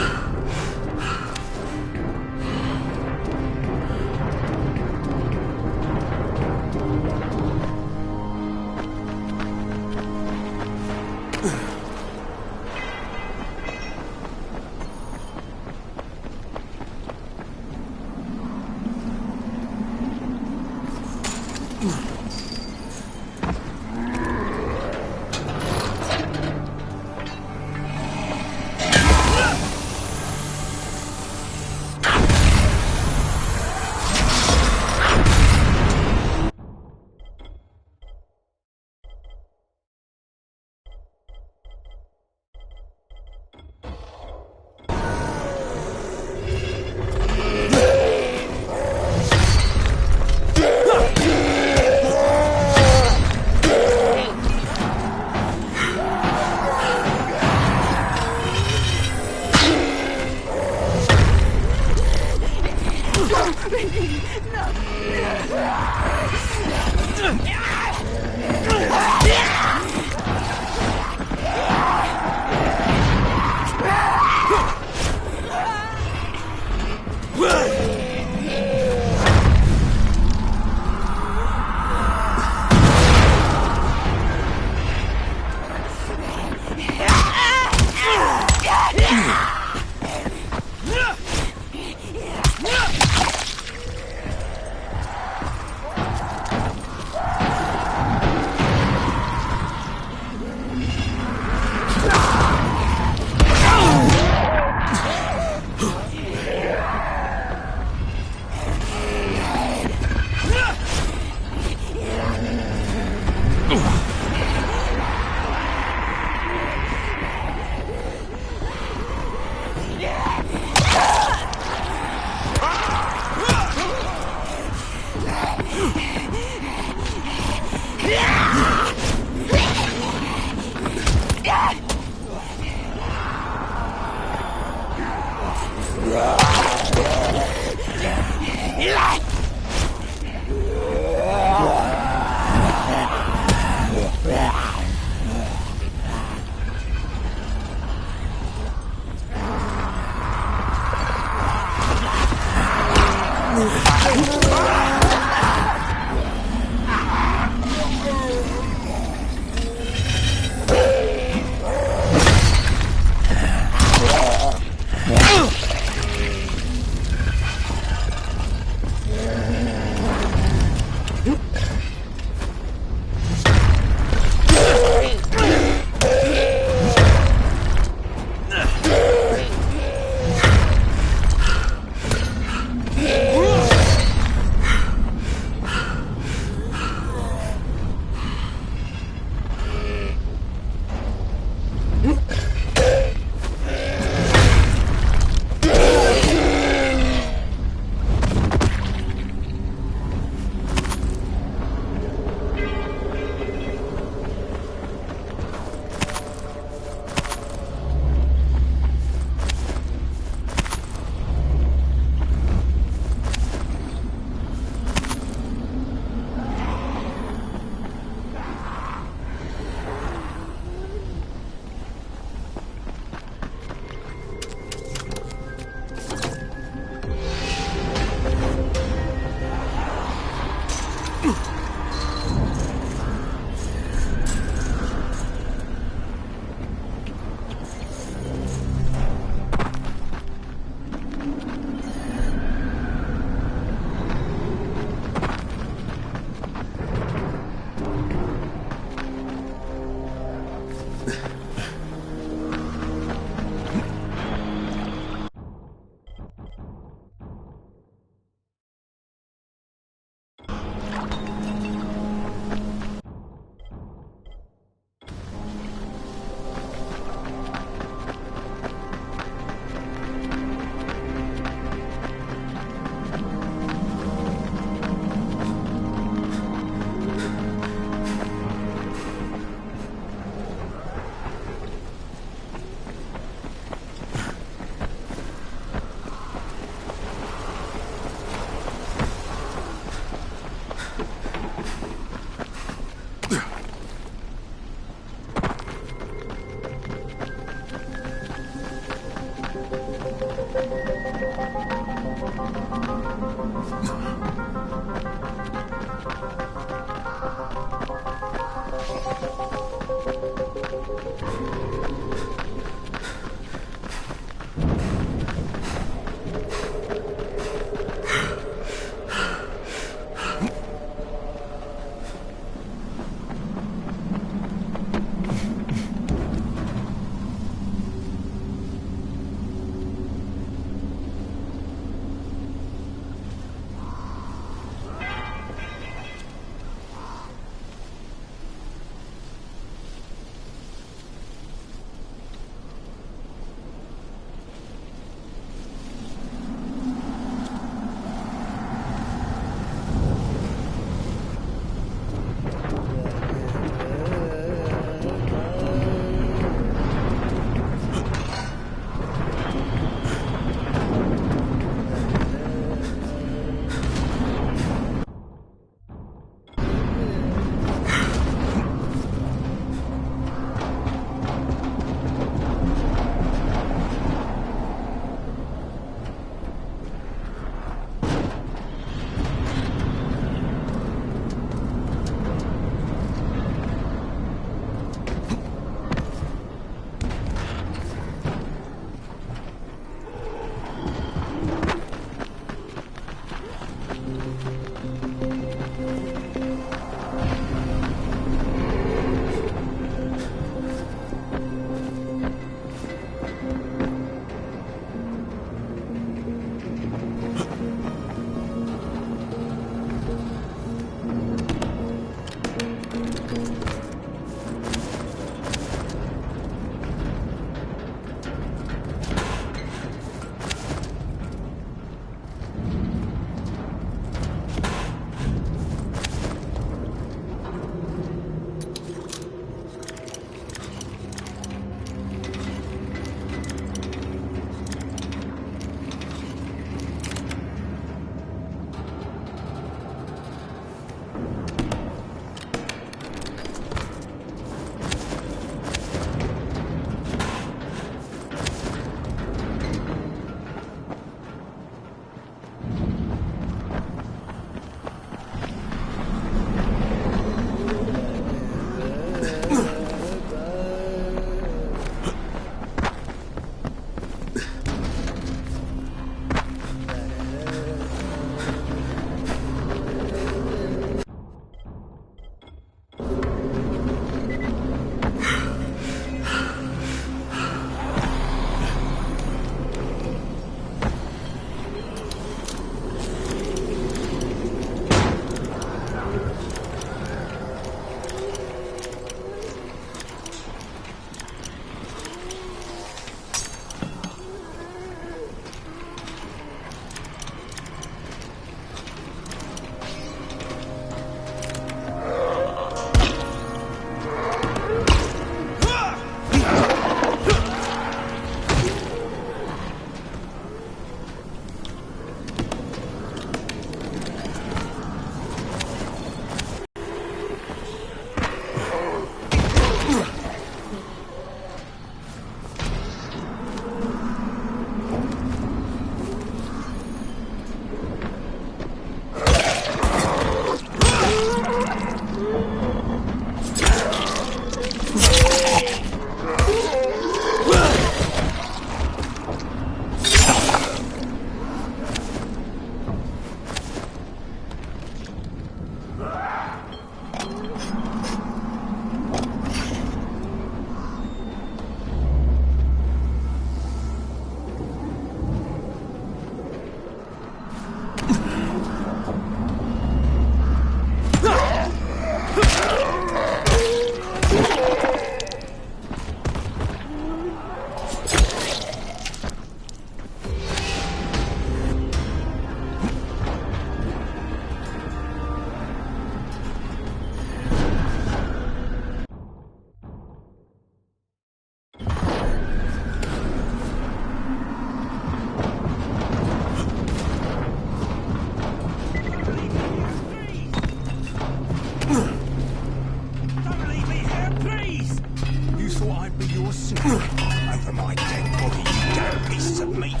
Over my dead body, you damn pieces of meat!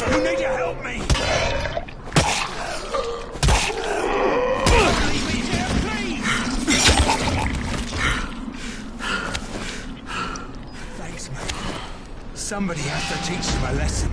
You need to help me! Leave me here, please! Thanks, mate. Somebody has to teach them a lesson.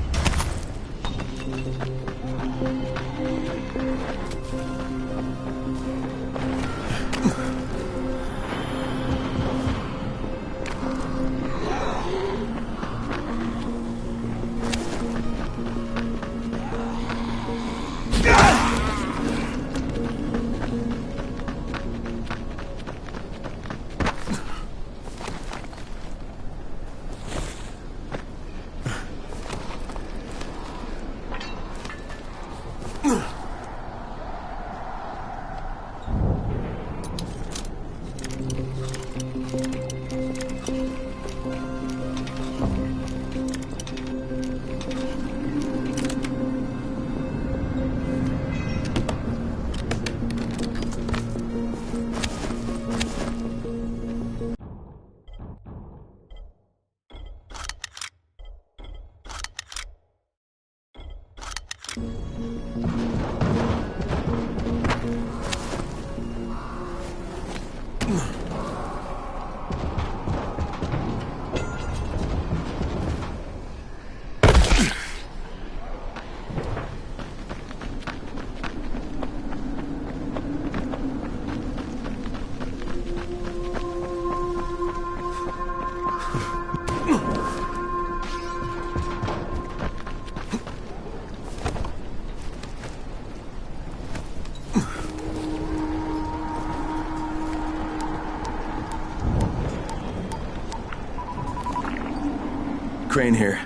Crane here.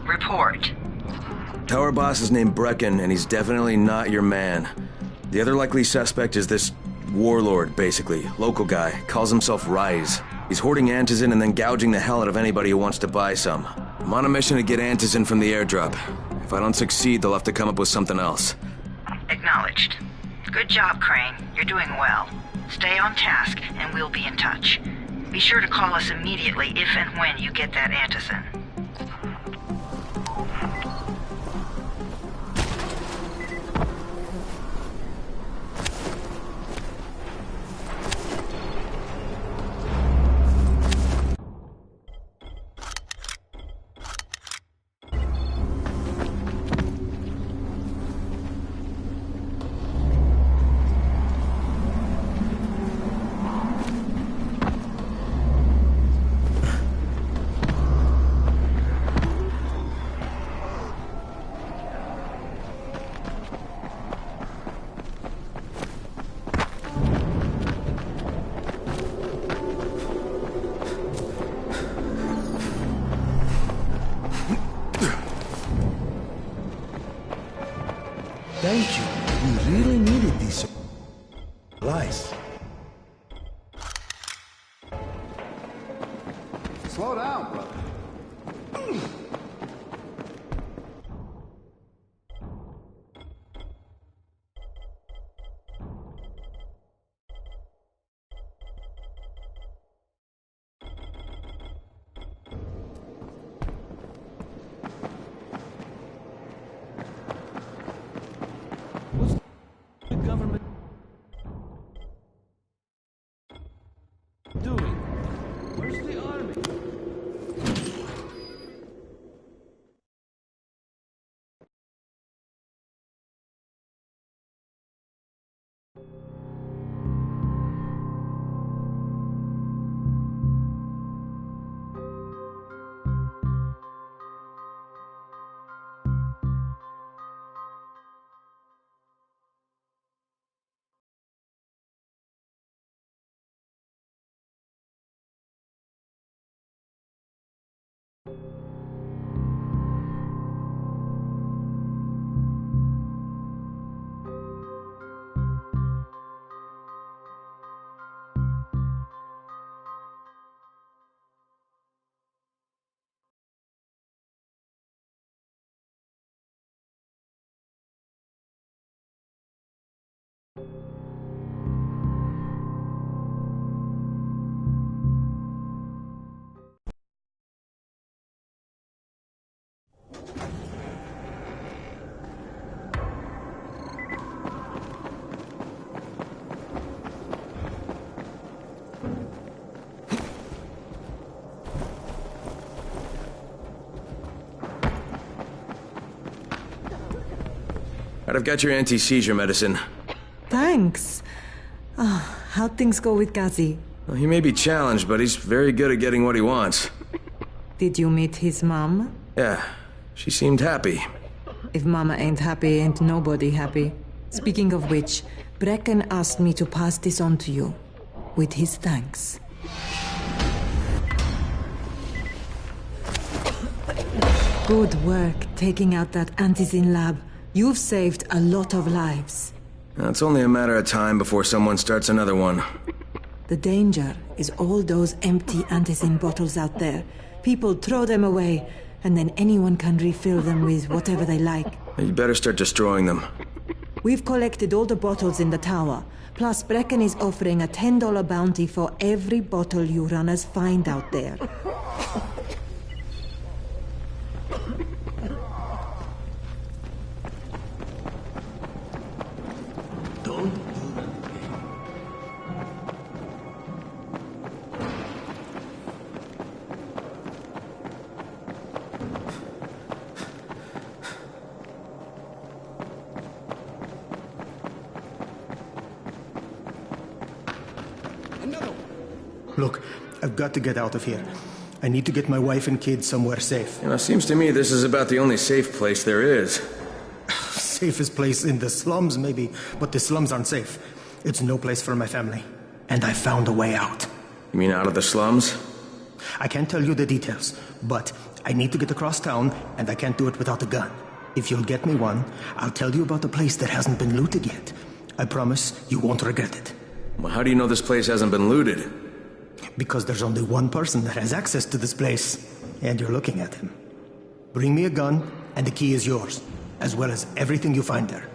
Report. Tower boss is named Brecken, and he's definitely not your man. The other likely suspect is this warlord, basically. Local guy. Calls himself Rise. He's hoarding antizin and then gouging the hell out of anybody who wants to buy some. I'm on a mission to get antizin from the airdrop. If I don't succeed, they'll have to come up with something else. Acknowledged. Good job, Crane. You're doing well. Stay on task, and we'll be in touch. Be sure to call us immediately if and when you get that antizin. Thank you. We really needed these supplies. Slow down, brother. The government doing? Where's the army? I've got your anti-seizure medicine. Thanks. How'd things go with Ghazi? Well, he may be challenged, but he's very good at getting what he wants. Did you meet his mom? Yeah, she seemed happy. If Mama ain't happy, ain't nobody happy. Speaking of which, Brecken asked me to pass this on to you, with his thanks. Good work taking out that Antizin lab. You've saved a lot of lives. It's only a matter of time before someone starts another one. The danger is all those empty Antizin bottles out there. People throw them away, and then anyone can refill them with whatever they like. You better start destroying them. We've collected all the bottles in the tower. Plus, Brecken is offering a $10 bounty for every bottle you runners find out there. Look, I've got to get out of here. I need to get my wife and kids somewhere safe. You know, it seems to me this is about the only safe place there is. Safest place in the slums, maybe, but the slums aren't safe. It's no place for my family. And I found a way out. You mean out of the slums? I can't tell you the details, but I need to get across town, and I can't do it without a gun. If you'll get me one, I'll tell you about a place that hasn't been looted yet. I promise you won't regret it. Well, how do you know this place hasn't been looted? Because there's only one person that has access to this place, and you're looking at him. Bring me a gun, and the key is yours, as well as everything you find there.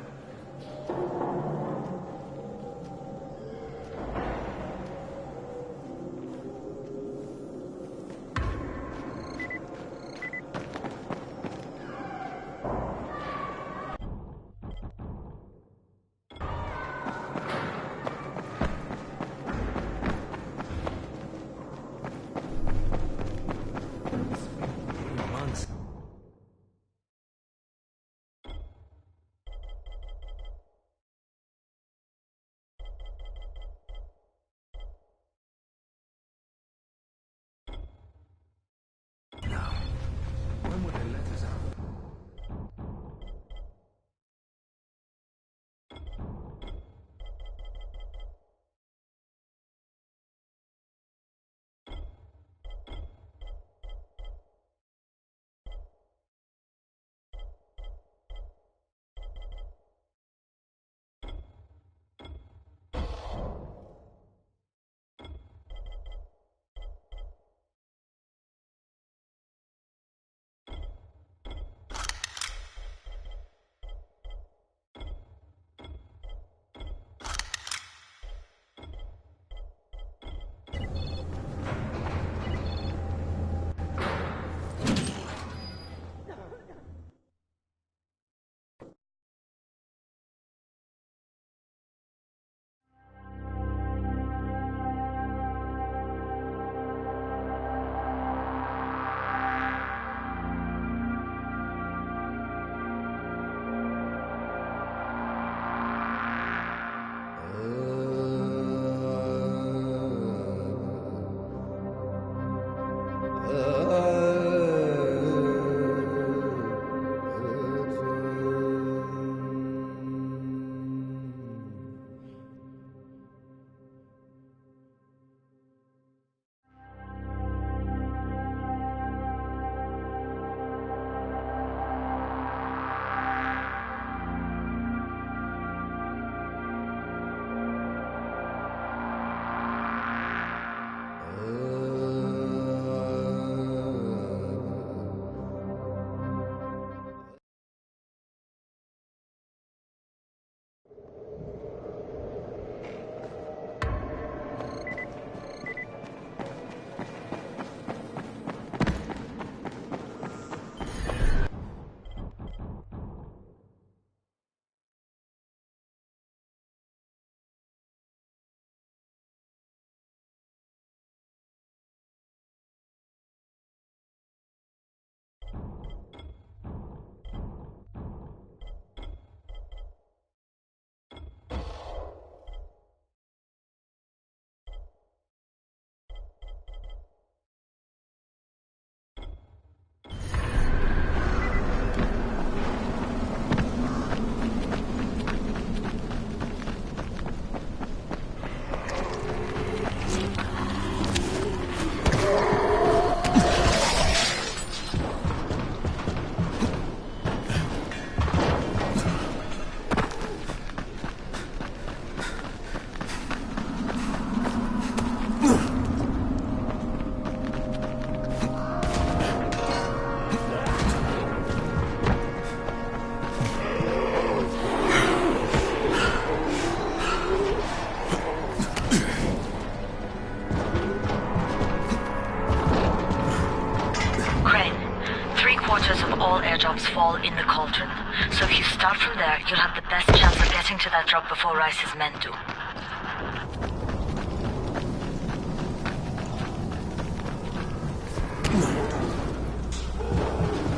You'll have the best chance of getting to that drop before Rice's men do.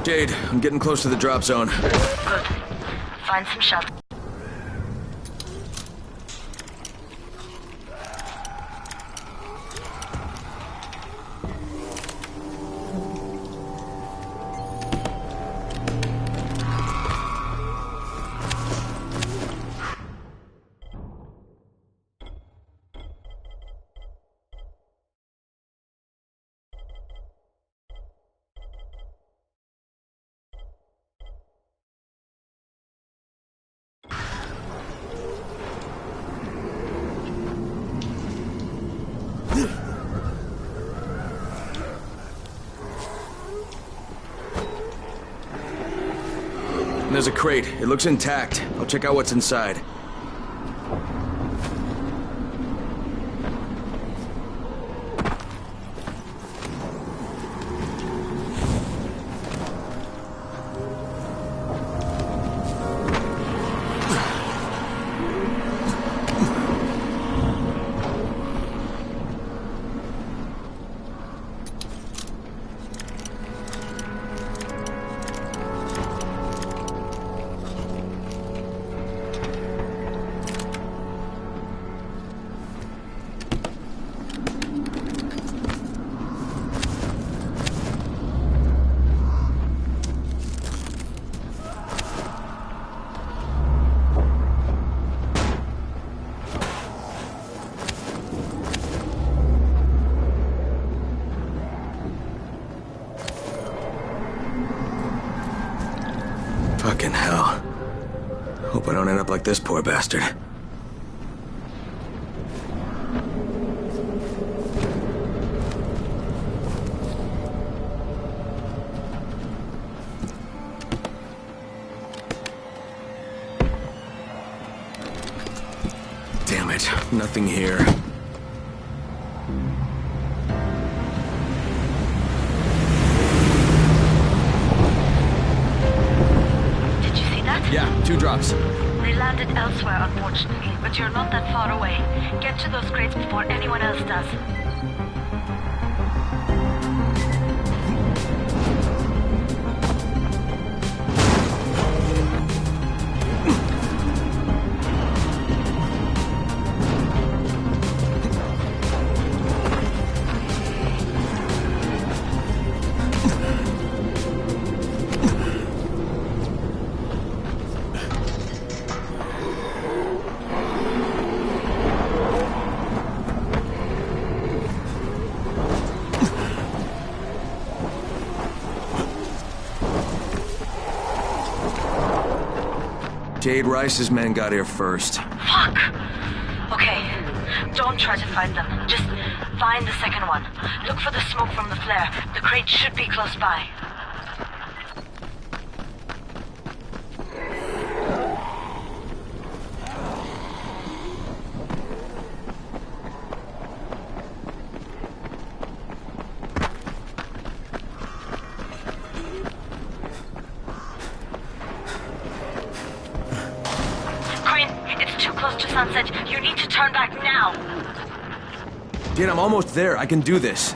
Jade, I'm getting close to the drop zone. Good. Find some shelter. There's a crate. It looks intact. I'll check out what's inside. Fucking hell. Hope I don't end up like this poor bastard. Damn it, nothing here. Yeah, 2 drops. They landed elsewhere, unfortunately, but you're not that far away. Get to those crates before anyone else does. Jade Rice's men got here first. Fuck! Okay, don't try to find them. Just find the second one. Look for the smoke from the flare. The crate should be close by. Sunset, you need to turn back now. Jade, I'm almost there. I can do this.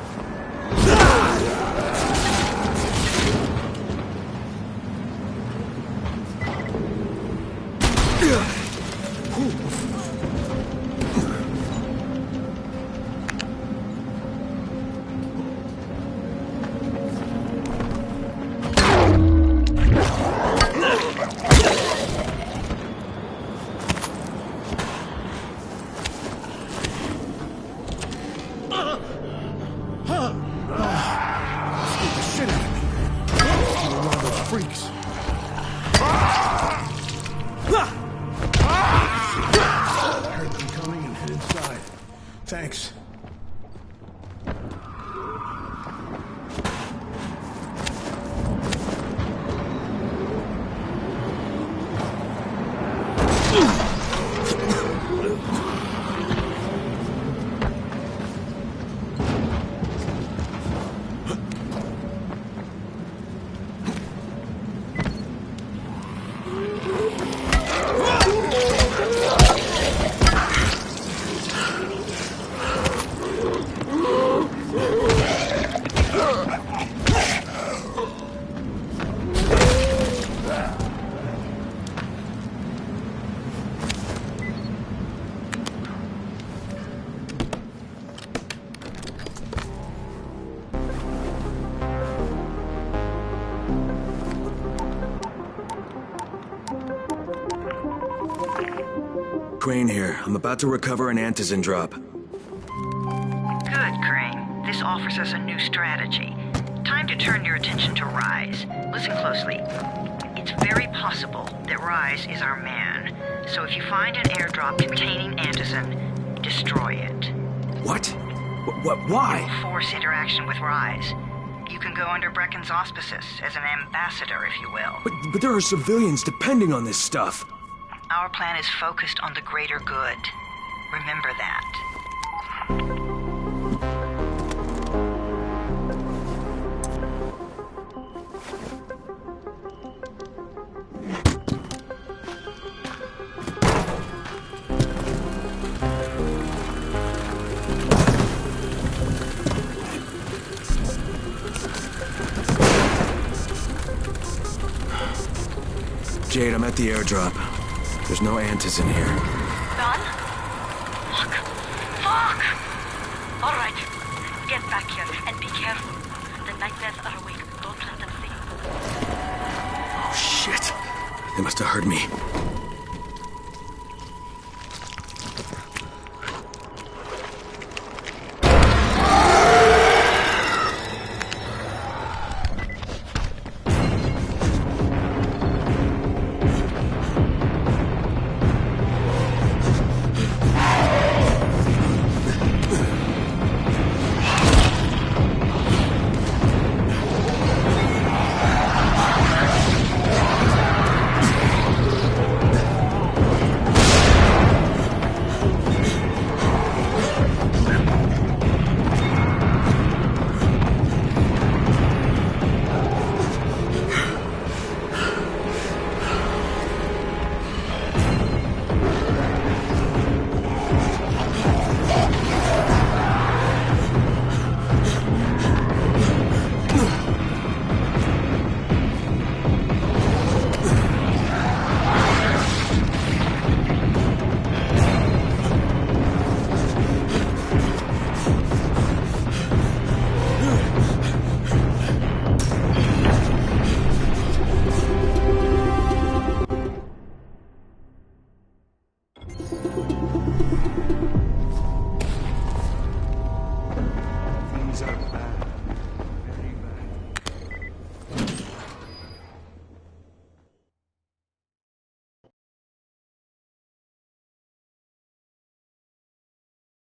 Thanks. here. I'm about to recover an antizin drop. Good, Crane. This offers us a new strategy. Time to turn your attention to Rise. Listen closely. It's very possible that Rise is our man. So if you find an airdrop containing antizin, destroy it. What? Why? It will force interaction with Rise. You can go under Brecken's auspices as an ambassador, if you will. But there are civilians depending on this stuff. Our plan is focused on the greater good. Remember that. Jade, I'm at the airdrop. There's no antizin here. Done? Fuck. Fuck! Alright. Get back here and be careful. The nightmares are awake. Don't let them see you. Oh, shit. They must have heard me.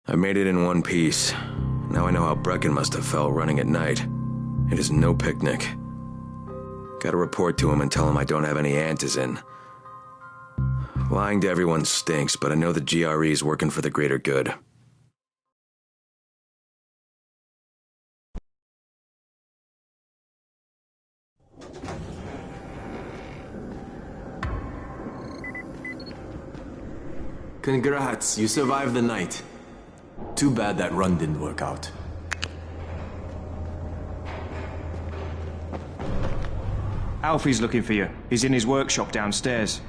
I made it in one piece. Now I know how Brecken must have felt running at night. It is no picnic. Gotta report to him and tell him I don't have any antizin. Lying to everyone stinks, but I know the GRE is working for the greater good. Congrats, you survived the night. Too bad that run didn't work out. Alfie's looking for you. He's in his workshop downstairs.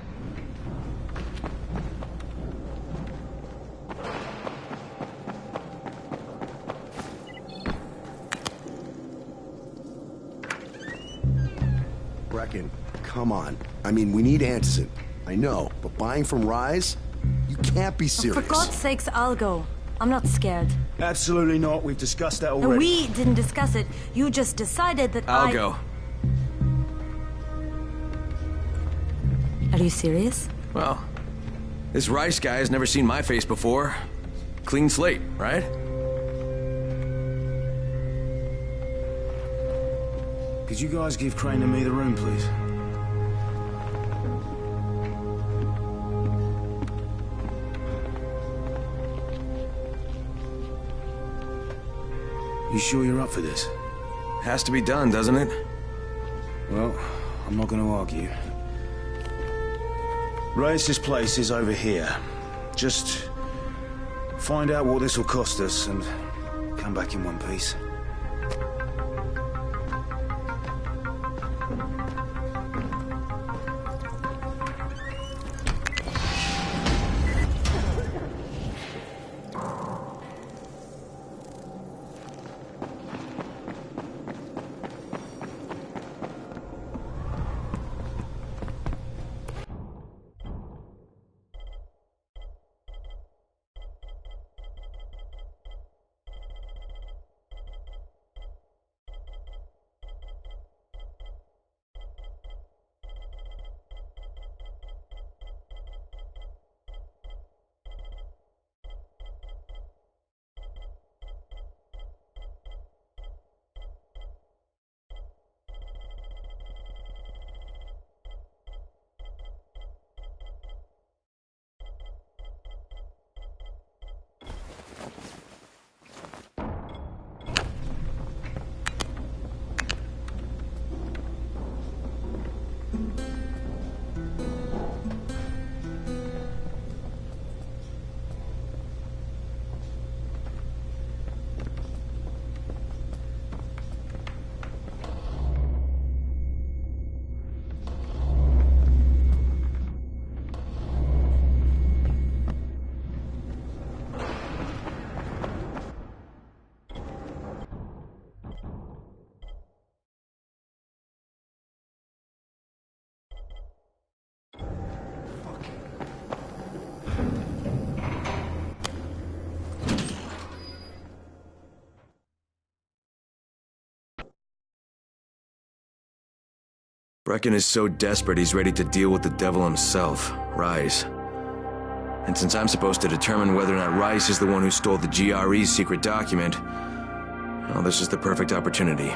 Brecken, come on. I mean, we need antizin. I know, but buying from Rise? You can't be serious. For God's sakes, I'll go. I'm not scared. Absolutely not. We've discussed that already. And we didn't discuss it. You just decided that I'll go. Are you serious? Well, this Rice guy has never seen my face before. Clean slate, right? Could you guys give Crane and me the room, please? You sure you're up for this? Has to be done, doesn't it? Well, I'm not going to argue. Reyes' place is over here. Just find out what this will cost us and come back in one piece. Brecken is so desperate he's ready to deal with the devil himself, Rice. And since I'm supposed to determine whether or not Rice is the one who stole the GRE's secret document, well, this is the perfect opportunity.